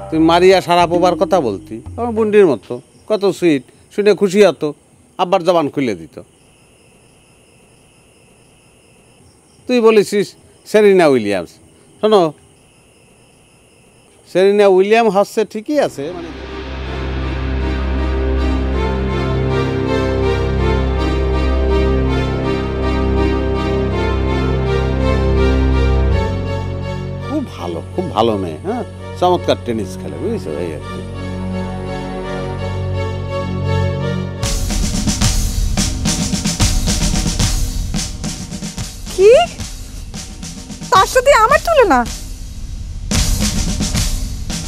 তুই মারিয়া সারাপোবার কথা বলতি, আমার বুন্ডির মতো কত সুইট, শুনে খুশি হতো, আব্বার জবান খুলে দিত। তুই বলেছিস সেরিনা উইলিয়ামস। শোনো, সেরিনা উইলিয়াম হচ্ছে ঠিকই আছে, মানে খুব ভালো মেয়ে, হ্যাঁ, চমৎকার টেনিস খেলে, বুঝেছো, এই আর কি। কি তার সাথে আমার তুলনা?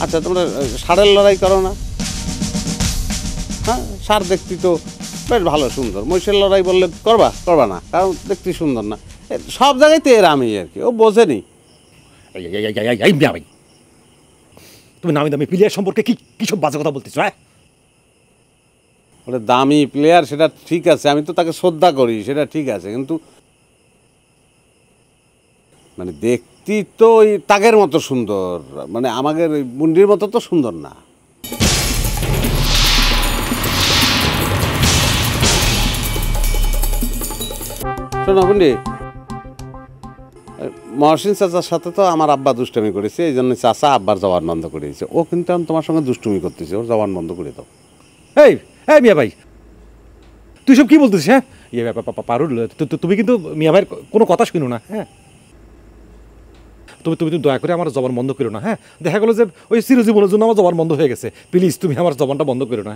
আচ্ছা, তোমরা ষাঁড়ের লড়াই করো না? হ্যাঁ, ষাঁড় দেখতে তো বেশ ভালো সুন্দর। মহিষের লড়াই বললে করবা না, কারণ দেখতে সুন্দর না। সব জায়গায় তো এর আমি আর কি, ও বোঝেনি। তুমি নামি দামি প্লেয়ার সম্পর্কে কি সব বাজে কথা বলতেছো? হ্যাঁ, ওটা দামি প্লেয়ার, সেটা ঠিক আছে, আমি তো তাকে শ্রদ্ধা করি, সেটা ঠিক আছে, কিন্তু মানে দেখতে তো ওই তাগের মতো সুন্দর, মানে আমাদের ওই মুন্ডির মতো তো সুন্দর না। শোনো বুন্ডি, মহসিন চাচার সাথে তো আমার আব্বা দুষ্টুমি করেছে, এই জন্য চাচা আব্বার জবান বন্ধ করে দিয়েছে। ও কিন্তু আমি তোমার সঙ্গে দুষ্টুমি করতেছে, ওর জবান বন্ধ করে দাও। এই মিয়া ভাই, তুই সব কি বলতেছিস? হ্যাঁ, পারুল, তুমি কিন্তু মিয়া ভাইয়ের কোনো কথা শুনো না। হ্যাঁ, তুমি দয়া করে আমার জবান বন্ধ করো না। হ্যাঁ, দেখা গেলো যে ওই চিরজীবনের জন্য আমার জবান বন্ধ হয়ে গেছে। প্লিজ তুমি আমার জবানটা বন্ধ করো না।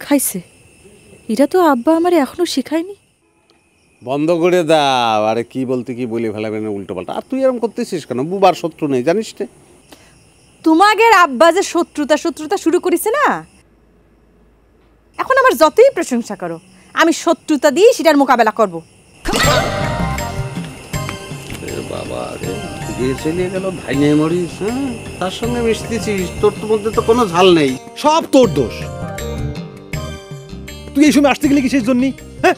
খাইছে, এটা তো আব্বা আমার এখনো শেখায়নি। বন্ধ করে দাও। আরে কি বলতে কি বলে ফেলাবেন উল্টো পাল্টা। আর তুই এরকম করতেছিস কেন? বুবার শত্রু নেই জানিস নে? তোমাদের আব্বা যে শত্রুতা শুরু করেছে না, এখন আমার যতই প্রশংসা করো, আমি শত্রুতা দিয়ে সেটার মোকাবেলা করব। বাবা রে, চলে গেল ভাইনে মরিস, হ্যাঁ, তার সঙ্গে মিশতেছিস, তোর তো মধ্যে তো কোনো ঝাল নেই। সব তোর দোষ। তুই এই সময় আসতে গেলে কিসের জন্য? হ্যাঁ,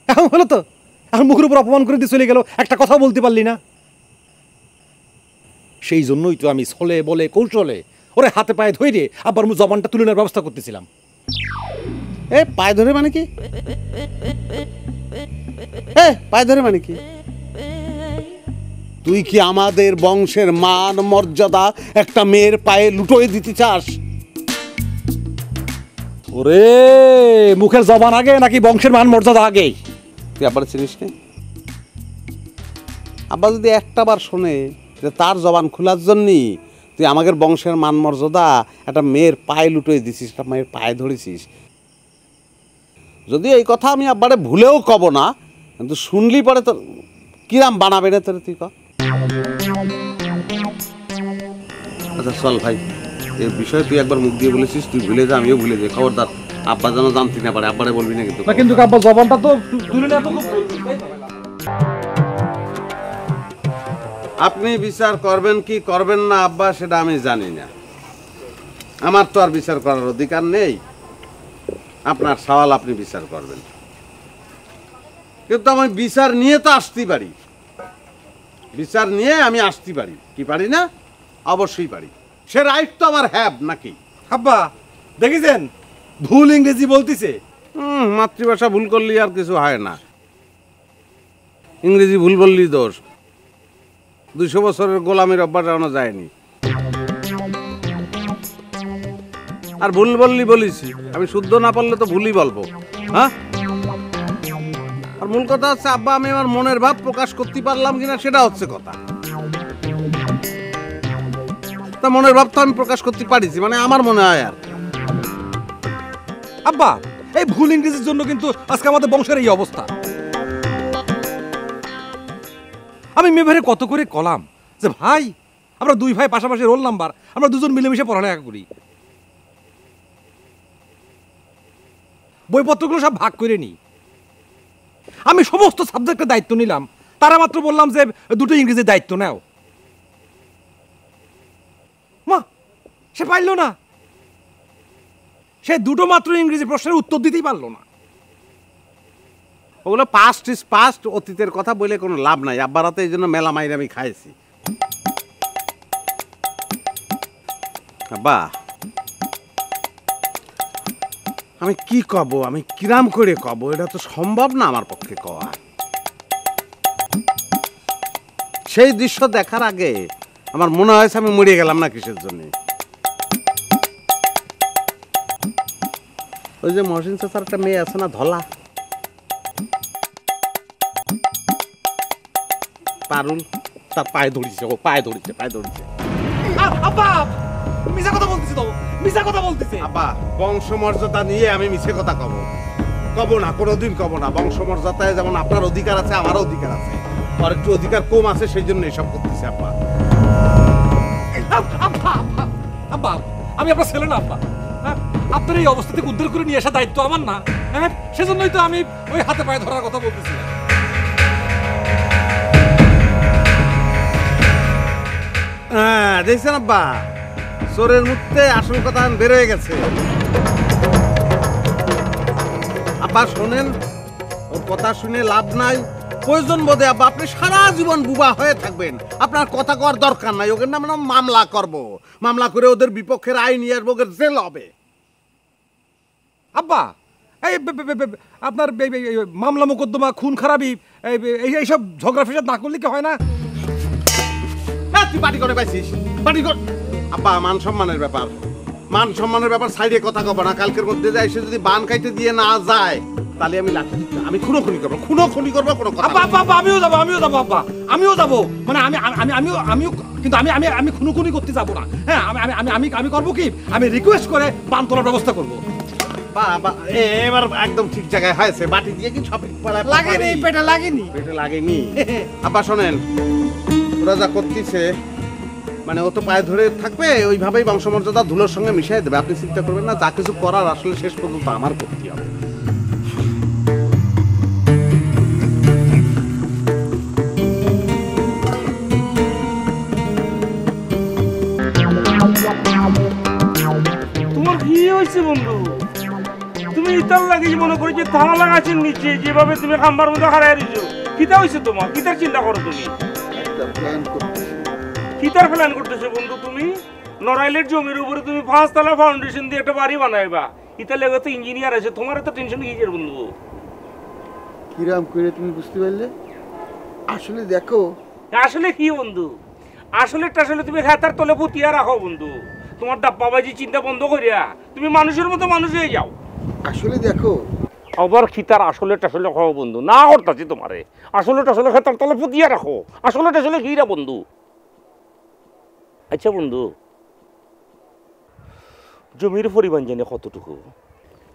এখন হলো তো, এখন মুখের উপর অপমান করে দিয়ে চলে গেল, একটা কথা বলতে পারলি না। সেই জন্যই তো আমি ছলে বলে কৌশলে ওরে হাতে পায়ে ধরে আবার জবানটা তুলে নেওয়ার ব্যবস্থা করতেছিলাম। এ পায়ে ধরে মানে কি? পায়ে ধরে মানে কি? তুই কি আমাদের বংশের মান মর্যাদা একটা মেয়ের পায়ে লুটোয় দিতে চাস? ওরে, মুখের জবান আগে নাকি বংশের মান মর্যাদা আগে? তুই আবার চিনিস কে? আব্বা যদি একটা বার শোনে যে তার জবান খোলার জন্যই তুই আমাদের বংশের মান মর্যাদা একটা মেয়ের পায়ে লুটোয় দিছিস, একটা মেয়ের পায়ে ধরেছিস, যদি এই কথা আমি আব্বারে ভুলেও কব না, কিন্তু শুনলি পরে তোর কিরাম বানাবে না তোর, তুই ক। আচ্ছা চল ভাই, এই বিষয়ে তুই একবার মুখ দিয়ে বলেছিস, তুই ভুলে যা, আমিও ভুলে যাই। খবরদার আব্বা যেন জানতে না পারে, আব্বারে বলবি না কিন্তু। কিন্তু আব্বা জবানটা তো তুলে না। আপনি বিচার করবেন কি করবেন না আব্বা, সেটা আমি জানি না, আমার তো আর বিচার করার অধিকার নেই। আপনার সওয়াল আপনি বিচার করবেন, কিন্তু আমি বিচার নিয়ে তো আসতেই পারি, বিচার নিয়ে আমি আসতে পারি, কি পারি না? অবশ্যই পারি, সে রাইট তো আমার হ্যাভ নাকি? আব্বা দেখেছেন ভুল ইংরেজি বলতিছে। মাতৃভাষা ভুল করলি আর কিছু হয় না, ইংরেজি ভুল বললি দোষ। 200 বছরের গোলামের অভ্যাস এখনো যায়নি। আর ভুল বললি বলিছি, আমি শুদ্ধ না পারলে তো ভুলই বলবো। হ্যাঁ, আর মূল কথা হচ্ছে আব্বা, আমি আমার মনের ভাব প্রকাশ করতে পারলাম কিনা সেটা হচ্ছে কথা। তা মনের ভাব তো আমি প্রকাশ করতে পারিছি, মানে আমার মনে হয়। আর আব্বা, এই ভুল ইংরেজির জন্য কিন্তু আজকে আমাদের বংশের এই অবস্থা। আমি মেয়ে কত করে কলাম যে ভাই, আমরা 2 ভাই পাশাপাশি রোল নাম্বার, আমরা দুজন মিলেমিশে পড়ালেখা করি। বইপত্রগুলো সব ভাগ করে নিই। আমি সমস্ত সাবজেক্টের দায়িত্ব নিলাম, তারা মাত্র বললাম যে দুটো ইংরেজির দায়িত্ব নাও। মা সে পারল না, সে দুটো মাত্র ইংরেজি প্রশ্নের উত্তর দিতেই পারলো না। ওগুলো পাস্ট ইজ পাস্ট, অতীতের কথা বলে কোনো লাভ নাই। আব্বার হাতে এই জন্য মেলা মাইরে আমি খাইছি। আব্বা আমি কি কব, আমি কিরাম করে কব, এটা তো সম্ভব না আমার পক্ষে কওয়া। সেই দৃশ্য দেখার আগে আমার মনে হয়েছে আমি মরে গেলাম না কিসের জন্য। ওই যে মহসিন চাচার একটা মেয়ে আছে না ধলা, পারুল, তার পায়ে ধরেছে, ও পায়ে ধরেছে, পায়ে ধরেছে। আব্বা মিছা কথা বলতেছি তো, মিছা কথা বলতেছি। আব্বা বংশমর্যাদা নিয়ে আমি মিছে কথা কব না, কোনোদিন কব না। বংশমর্যাদায় যেমন আপনার অধিকার আছে, আমারও অধিকার আছে, আর একটু অধিকার কম আছে, সেই জন্য এসব করতেছে। আব্বা আব্বা আমি আপনার ছেলে না আব্বা, আপনার এই অবস্থা থেকে উদ্ধার করে নিয়ে আসা দায়িত্ব আমার না, হ্যাঁ সেজন্যই তো আমি ওই হাতে পায়ে ধরার কথা বলতেছি। হ্যাঁ দেখছেন আব্বা, চোরের মুখতে আসল কথা বের হয়ে গেছে। আব্বা শোনেন, ওর কথা শুনে লাভ নাই। প্রয়োজন বোধে আব্বা আপনি সারা জীবন বুবা হয়ে থাকবেন, আপনার কথা কওয়ার দরকার নাই। ওদের নামে মামলা করব, মামলা করে ওদের বিপক্ষের আইন নিয়ে আসবো, ওদের জেল হবে। আব্বা এই আপনার মামলা মোকদ্দমা খুন খারাপি এইসব ঝগড়া ফেসাদ না করলে কি হয় না? তুই পার্টি করে পাইছিস, পার্টি কর। আব্বা মান সম্মানের ব্যাপার, মান সম্মানের ব্যাপার সাইডে কথা কব না। কালকের মধ্যে যাই সে যদি বান খাইতে দিয়ে না যায় তাহলে আমি লাঠি, আমি খুনোখুনি করবো, খুনোখুনি করবো, কোনো কথা। আব্বা আমিও যাবো আব্বা, আমিও যাবো, মানে আমিও কিন্তু আমি খুনোখুনি করতে যাবো না। হ্যাঁ আমি করবো কি, আমি রিকোয়েস্ট করে বান তোলার ব্যবস্থা করবো। এবার একদম ঠিক জায়গায় হয়েছে, বাটি দিয়ে কি সব লাগেনি, পেটে লাগেনি, পেটে লাগেনি। আব্বা শোনেন, ওরা যা করতেছে মানে ও তো পায়ে ধরে থাকবে, ওইভাবেই বংশমর্যাদা ধুলোর সঙ্গে মিশিয়ে দেবে। আপনি চিন্তা করবেন না, যা কিছু করার আসলে শেষ পর্যন্ত আমার করতে হবে। তোমার কি হয়েছে বন্ধু? তুমি ইতার লাগে মনে করি যে থানা লাগাচ্ছেন নিচে, যেভাবে তুমি খাম্বার মধ্যে হারাই দিছো। কিতা হয়েছে তোমার? কিতার চিন্তা করো তুমি? কিতার প্ল্যান করতেছো বন্ধু তুমি? নড়াইলের জমির উপরে তুমি 5 তলা ফাউন্ডেশন দিয়ে একটা বাড়ি বানাইবা। ইতার লেগে তো ইঞ্জিনিয়ার আছে, তোমার এত টেনশন কিসের বন্ধু? কিরাম করে তুমি বুঝতে পারলে? আসলে দেখো, আসলে কি বন্ধু, আসলে তুমি হাতার তলে পুতিয়া রাখো বন্ধু। তোমার ডাব্বাবাজি চিন্তা বন্ধ করিয়া তুমি মানুষের মতো মানুষ হয়ে যাও। আসলে দেখো, আবার খিতার আসলে খাও বন্ধু, না করতাছি তোমারে। আসলে হাতার তলে পুতিয়া রাখো, আসলে কিরা বন্ধু? আচ্ছা বন্ধু, জমির পরিমাণ জানি কতটুকু?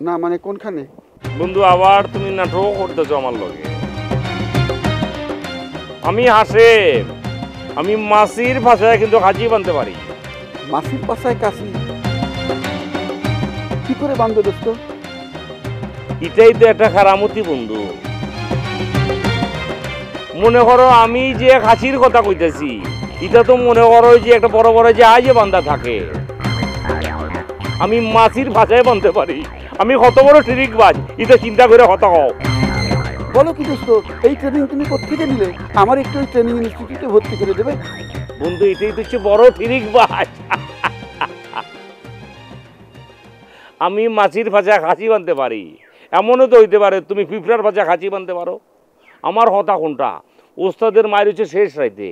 না মানে কোনখানে বন্ধু? আবার তুমি নাটক করতেছো আমার লগে। আমি হাসেম, আমি মাসির ভাষায় কিন্তু হাজি বানতে পারি। মাসির পাশায় কাশি কি করে বান্ধব দোস্ত? এটাই তো একটা খারামতি বন্ধু। মনে করো আমি যে খাসির কথা কইতেছি, এটা তো মনে করো যে একটা বড় বড় জাহাজে বান্ধা থাকে। আমি মাসির ভাষায় বানতে পারি। আমি কত বড় ট্রিকবাজ, এটা চিন্তা করে হতা হও। বলো কি দোস্ত, এই ট্রেনিং তুমি কোথেকে নিলে? আমার একটু ওই ট্রেনিং ইনস্টিটিউটে ভর্তি করে দেবে বন্ধু। এটাই তো হচ্ছে বড় ট্রিকবাজ। আমি মাছির ভাজা খাসি বানতে পারি। এমনও তো হইতে পারে তুমি পিঁপড়ার ভাজা খাসি বানতে পারো। আমার হতা কোনটা? ওস্তাদের মায়ের হচ্ছে শেষ রাইতে।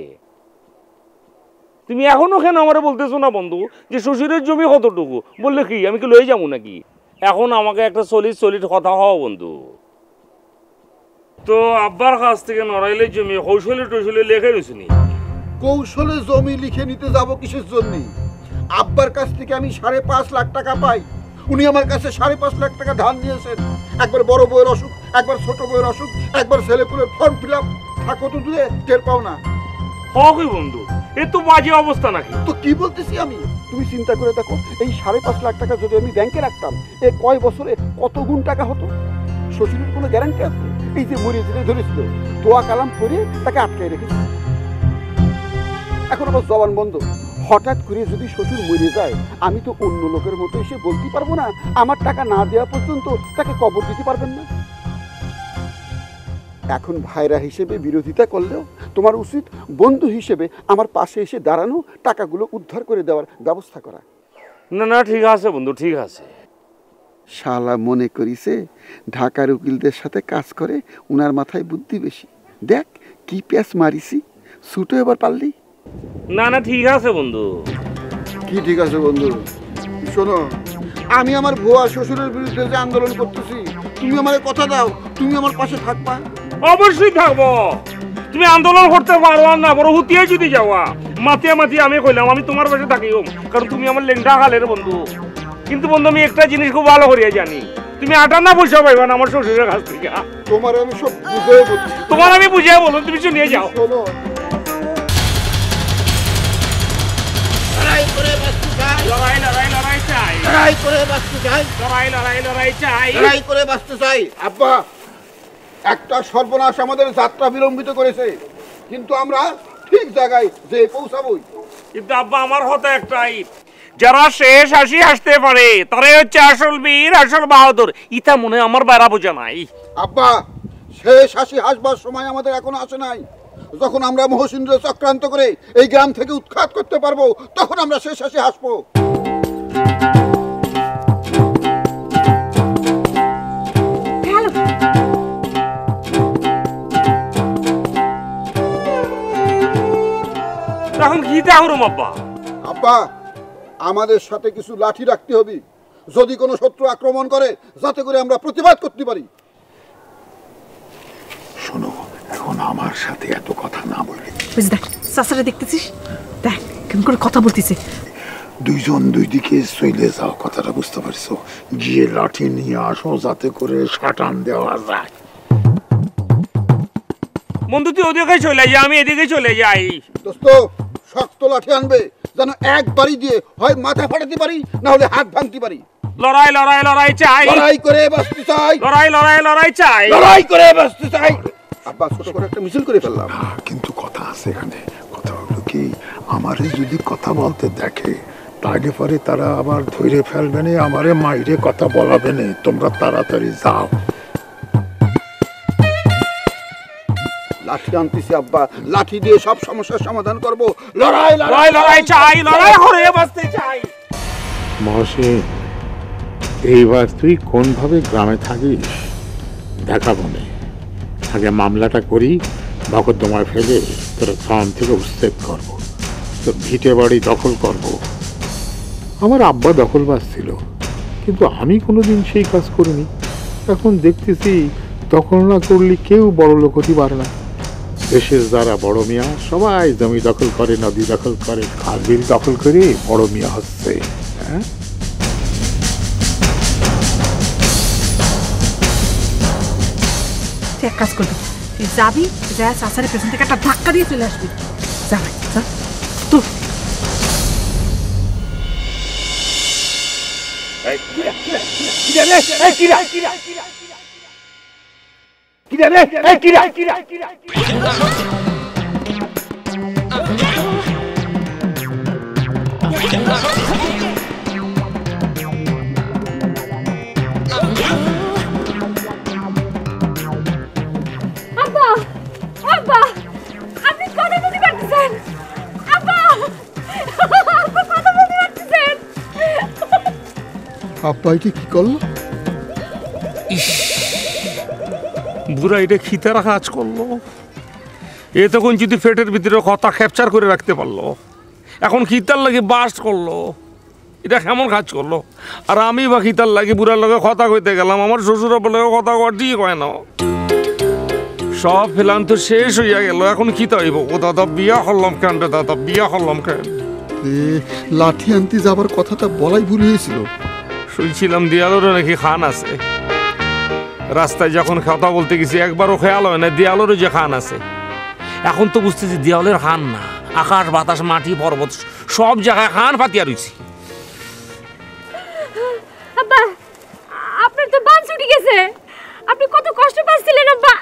তুমি এখনো কেন আমারে বলতেছো না বন্ধু যে শ্বশুরের জমি কতটুকু? বললে কি আমি কি লয়ে যাবো নাকি? এখন আমাকে একটা সলিড কথা হও বন্ধু। তো আব্বার কাছ থেকে নড়াইলের জমি কৌশলে লেখে রয়েছিনি? কৌশলে জমি লিখে নিতে যাব কিসের জন্য? আব্বার কাছ থেকে আমি 5.5 লাখ টাকা পাই, উনি আমার কাছে 5.5 লাখ টাকা ধার নিয়েছেন। একবার বড় বউয়ের অসুখ, একবার ছোট বউয়ের অসুখ, একবার ছেলেপুলের ফর্ম ফিল আপ, থাকো তো দূরে টের পাও না। হই বন্ধু, এ তো বাজে অবস্থা নাকি? তো কি বলতেছি আমি, তুমি চিন্তা করে দেখো, এই 5.5 লাখ টাকা যদি আমি ব্যাংকে রাখতাম, এ কয় বছরে কত গুণ টাকা হতো। শ্বশুরের কোনো গ্যারান্টি আছে? এই যে মরিয়ে দিলে ধরেছিল, দোয়া কালাম করে তাকে আটকায় রেখেছিল। এখন আবার জবান বন্ধ। হঠাৎ করে যদি শ্বশুর মরে যায়, আমি তো অন্য লোকের মতো এসে বলতে পারবো না আমার টাকা না দেওয়া পর্যন্ত তাকে কবর দিতে পারবেন না। এখন ভাইরা হিসেবে বিরোধিতা করলেও তোমার উচিত বন্ধু হিসেবে আমার পাশে এসে দাঁড়ানো, টাকাগুলো উদ্ধার করে দেওয়ার ব্যবস্থা করা। না না, ঠিক আছে বন্ধু, ঠিক আছে। শালা মনে করিছে ঢাকার উকিলদের সাথে কাজ করে, উনার মাথায় বুদ্ধি বেশি। দেখ কি প্যাঁচ মারিছি, ছুটো এবার পারলি। না না, ঠিক আছে বন্ধু। কি ঠিক আছে বন্ধু? শোনো, আমি আমার ভুয়া শ্বশুরের বিরুদ্ধে যে আন্দোলন করতেছি, তুমি আমার কথা দাও, তুমি আমার পাশে থাকবা। অবশ্যই থাকবো। তুমি আন্দোলন করতে পারো না, বড় হুতিয়ে যদি যাওয়া মাতিয়া মাতিয়া আমি কইলাম আমি তোমার পাশে থাকিও, কারণ তুমি আমার লেংটা হালের বন্ধু। কিন্তু বন্ধু, আমি একটা জিনিস খুব ভালো করিয়া জানি, তুমি 58 পয়সা পাইবা না আমার শ্বশুরের কাছ থেকে। তোমার আমি সব বুঝিয়ে বলছি। তোমার আমি বুঝিয়ে বলুন, তুমি শুনিয়ে যাও। শোনো, লড়াই করে বাঁচতে চাই, লড়াই লড়াই লড়াই চাই, লড়াই করে বাঁচতে চাই, লড়াই লড়াই লড়াই চাই, লড়াই করে বাঁচতে চাই। আব্বা, একটা সর্বনাশ আমাদের যাত্রা বিলম্বিত করেছে, কিন্তু আমরা ঠিক জায়গায় যে পৌঁছাবই। কিন্তু আব্বা, আমার হতো একটাই, যারা শেষ হাসি হাসতে পারে তারাই হচ্ছে আসল বীর, আসল বাহাদুর। ইটা মনে আমার বাইরা বোঝা নাই। আব্বা, শেষ হাসি হাসবার সময় আমাদের এখনো আসে নাই। যখন আমরা মহসিনরে চক্রান্ত করে এই গ্রাম থেকে উৎখাত করতে পারবো, তখন আমরা শেষ হাসি হাসবো। এখন কি তাহরুম আব্বা? আব্বা, আমাদের সাথে কিছু লাঠি রাখতে হবে, যদি কোনো শত্রু আক্রমণ করে যাতে করে আমরা প্রতিবাদ করতে পারি। শোনো, এখন আমার সাথে এত কথা না বলে, দেখ চাচারা দেখতেছিস, দেখ কেমন করে কথা বলতেছে। দুইজন দুই দিকে চলে যাও, কথাটা বুঝতে পারছো? গিয়ে লাঠি নিয়ে আসো যাতে করে শাটান দেওয়া যায়। বন্ধু, তুই ওদিকে চলে যা, আমি এদিকে চলে যাই। দোস্ত, শক্ত লাঠি আনবে, যেন একবারই দিয়ে হয় মাথা ফাটাতে পারি, না হলে হাত ভাঙতে পারি। লড়াই লড়াই লড়াই চাই, লড়াই করে বাঁচতে চাই, লড়াই লড়াই লড়াই চাই, লড়াই করে বাঁচতে চাই। আব্বা, ছোট করে একটা মিছিল করে ফেললাম। কিন্তু কথা আছে এখানে। কথা হলো কি, আমারে যদি কথা বলতে দেখে তাহলে পরে তারা আবার ধরে ফেলবে না, আমারে মাইরে কথা বলাবে না। তোমরা তাড়াতাড়ি যাও। লাঠি আনতেছি আব্বা, লাঠি দিয়ে সব সমস্যার সমাধান করব। লড়াই লড়াই লড়াই চাই, লড়াই করে বাঁচতে চাই। মহসিন, এইবার তুই কোনভাবে গ্রামে থাকিস দেখাবো না। আগে মামলাটা করি, মকদ্দমায় ফেলে তোর গ্রাম থেকে উচ্ছেদ করবো, তোর ভিটে বাড়ি দখল করব। আমার আব্বা দখলবাজ ছিল, কিন্তু আমি কোনোদিন সেই কাজ করিনি। এখন দেখতেছি দখল না করলে কেউ বড় লোক হতে পারে না। দেশের যারা বড় মিয়া সবাই জমি দখল করে, নদী দখল করে, খাল বিল দখল করে বড় মিয়া হচ্ছে। হ্যাঁ, তুই এক কাজ করবি, তুই যাবি, যা চাচারের পেছন থেকে একটা ধাক্কা দিয়ে চলে আসবি। যা ভাই, যা তুই। আব্বা, আব্বা, আপনি কথা বলতে পারতেছেন? আব্বা, আব্বা কথা বলতে পারতেছেন? আব্বা এটা কি করলো? বুড়া এটা খিতারা কাজ করলো। এ তখন যদি পেটের ভিতরে কথা ক্যাপচার করে রাখতে পারলো, এখন খিতার লাগে বাস্ট করলো। এটা কেমন কাজ করলো? আর আমি বা খিতার লাগে বুড়ার লগে কথা কইতে গেলাম, আমার শ্বশুরের বলে কথা কওয়া ঠিক হয় না। সব ফেলান তো শেষ হইয়া গেল, এখন খিতা হইব। ও দাদা বিয়া হল্লাম কেন রে দাদা, বিয়া হল্লাম কেন? লাঠি আনতে যাবার কথাটা বলাই ভুল হয়েছিল। শুনছিলাম দেয়ালেরও নাকি খান আছে। রাস্তায় যখন কথা বলতে গেছি একবারও খেয়াল হয় না দেয়ালেরও যে খান আছে। এখন তো বুঝতেছি দেয়ালের খান না, আকাশ বাতাস মাটি পর্বত সব জায়গায় খান ফাতিয়া রয়েছি। আব্বা আপনার তো বান ছুটি গেছে, আপনি কত কষ্ট পাচ্ছিলেন আব্বা।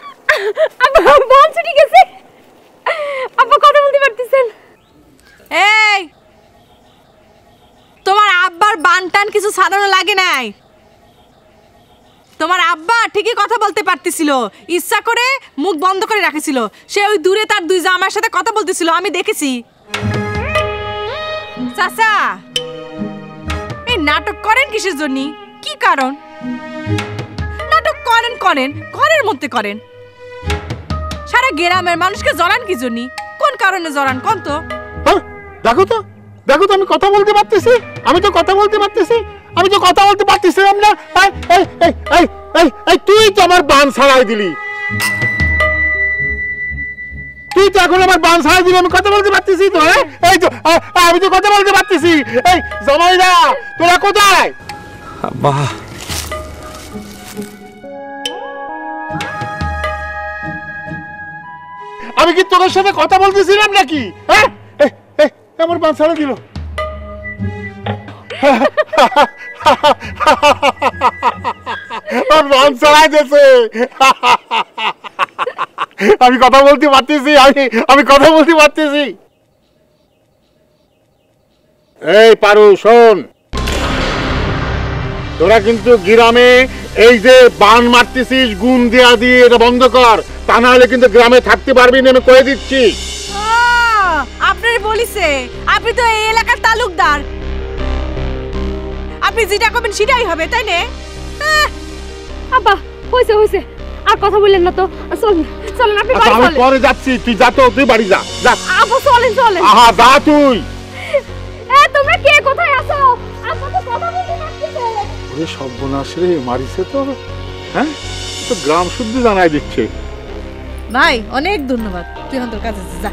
আব্বা বান ছুটি গেছে, আব্বা কথা বলতে পারতেছেন? এই তোমার আব্বার বানটান কিছু ছাড়ানো লাগে নাই। তোমার আব্বা ঠিকই কথা বলতে পারতেছিল, ইচ্ছা করে মুখ বন্ধ করে রাখেছিল। সে ওই দূরে তার দুই জামাইয়ের সাথে কথা বলতেছিল, আমি দেখেছি। চাচা এই নাটক করেন কিসের জন্য? কি কারণ? নাটক করেন করেন ঘরের মধ্যে করেন, সারা গ্রামের মানুষকে জড়ান কি জন্য? কোন কারণে জড়ান কোন তো? দেখো তো দেখো তো আমি কথা বলতে পারতেছি, আমি তো কথা বলতে পারতেছি, আমি তো কথা বলতে পারতেছিলাম না। তুই তো আমার বান ছাড়াই দিলি, তুই তো এখন আমার বান ছাড়াই দিলি, আমি কথা বলতে পারতেছি তো। এই তো আমি তো কথা বলতে পারতেছি। এই জামাইদা তোরা কোথায়? আব্বা আমি কি তোর সাথে কথা বলতেছিলাম নাকি? হ্যাঁ আমার বান ছাড়া দিল। বান ছাড়াই দিয়েছে, আমি কথা বলতে পারতেছি, আমি কথা বলতে পারতেছি। এই পারু শোন, তোরা কিন্তু গ্রামে এই যে বান মারতেছিস গুণ দেয়া দিয়ে এটা বন্ধ কর, তা না হলে কিন্তু গ্রামে থাকতে পারবি না, আমি কয়ে দিচ্ছি। আপনার বলিছে, আপনি তো এই এলাকার তালুকদার, আপনি যেটা করবেন সেটাই হবে, তাই না? আব্বা হইছে হইছে, আর কথা বললেন না তো। চলেন চলেন, আপনি বাড়ি আমি চলেন। পরে যাচ্ছি, তুই যা তো, তুই বাড়ি যা। আব্বা চলেন চলেন। আহা যা তুই। তোমরা কে কোথায় আছো? আব্বা তো কথা বলতে পারতেছে। ওরে সর্বনাশ রে, মারিছে তো। হ্যাঁ তো গ্রাম শুদ্ধ জানাই দিচ্ছে। ভাই অনেক ধন্যবাদ, তুই তোর কাছে যা।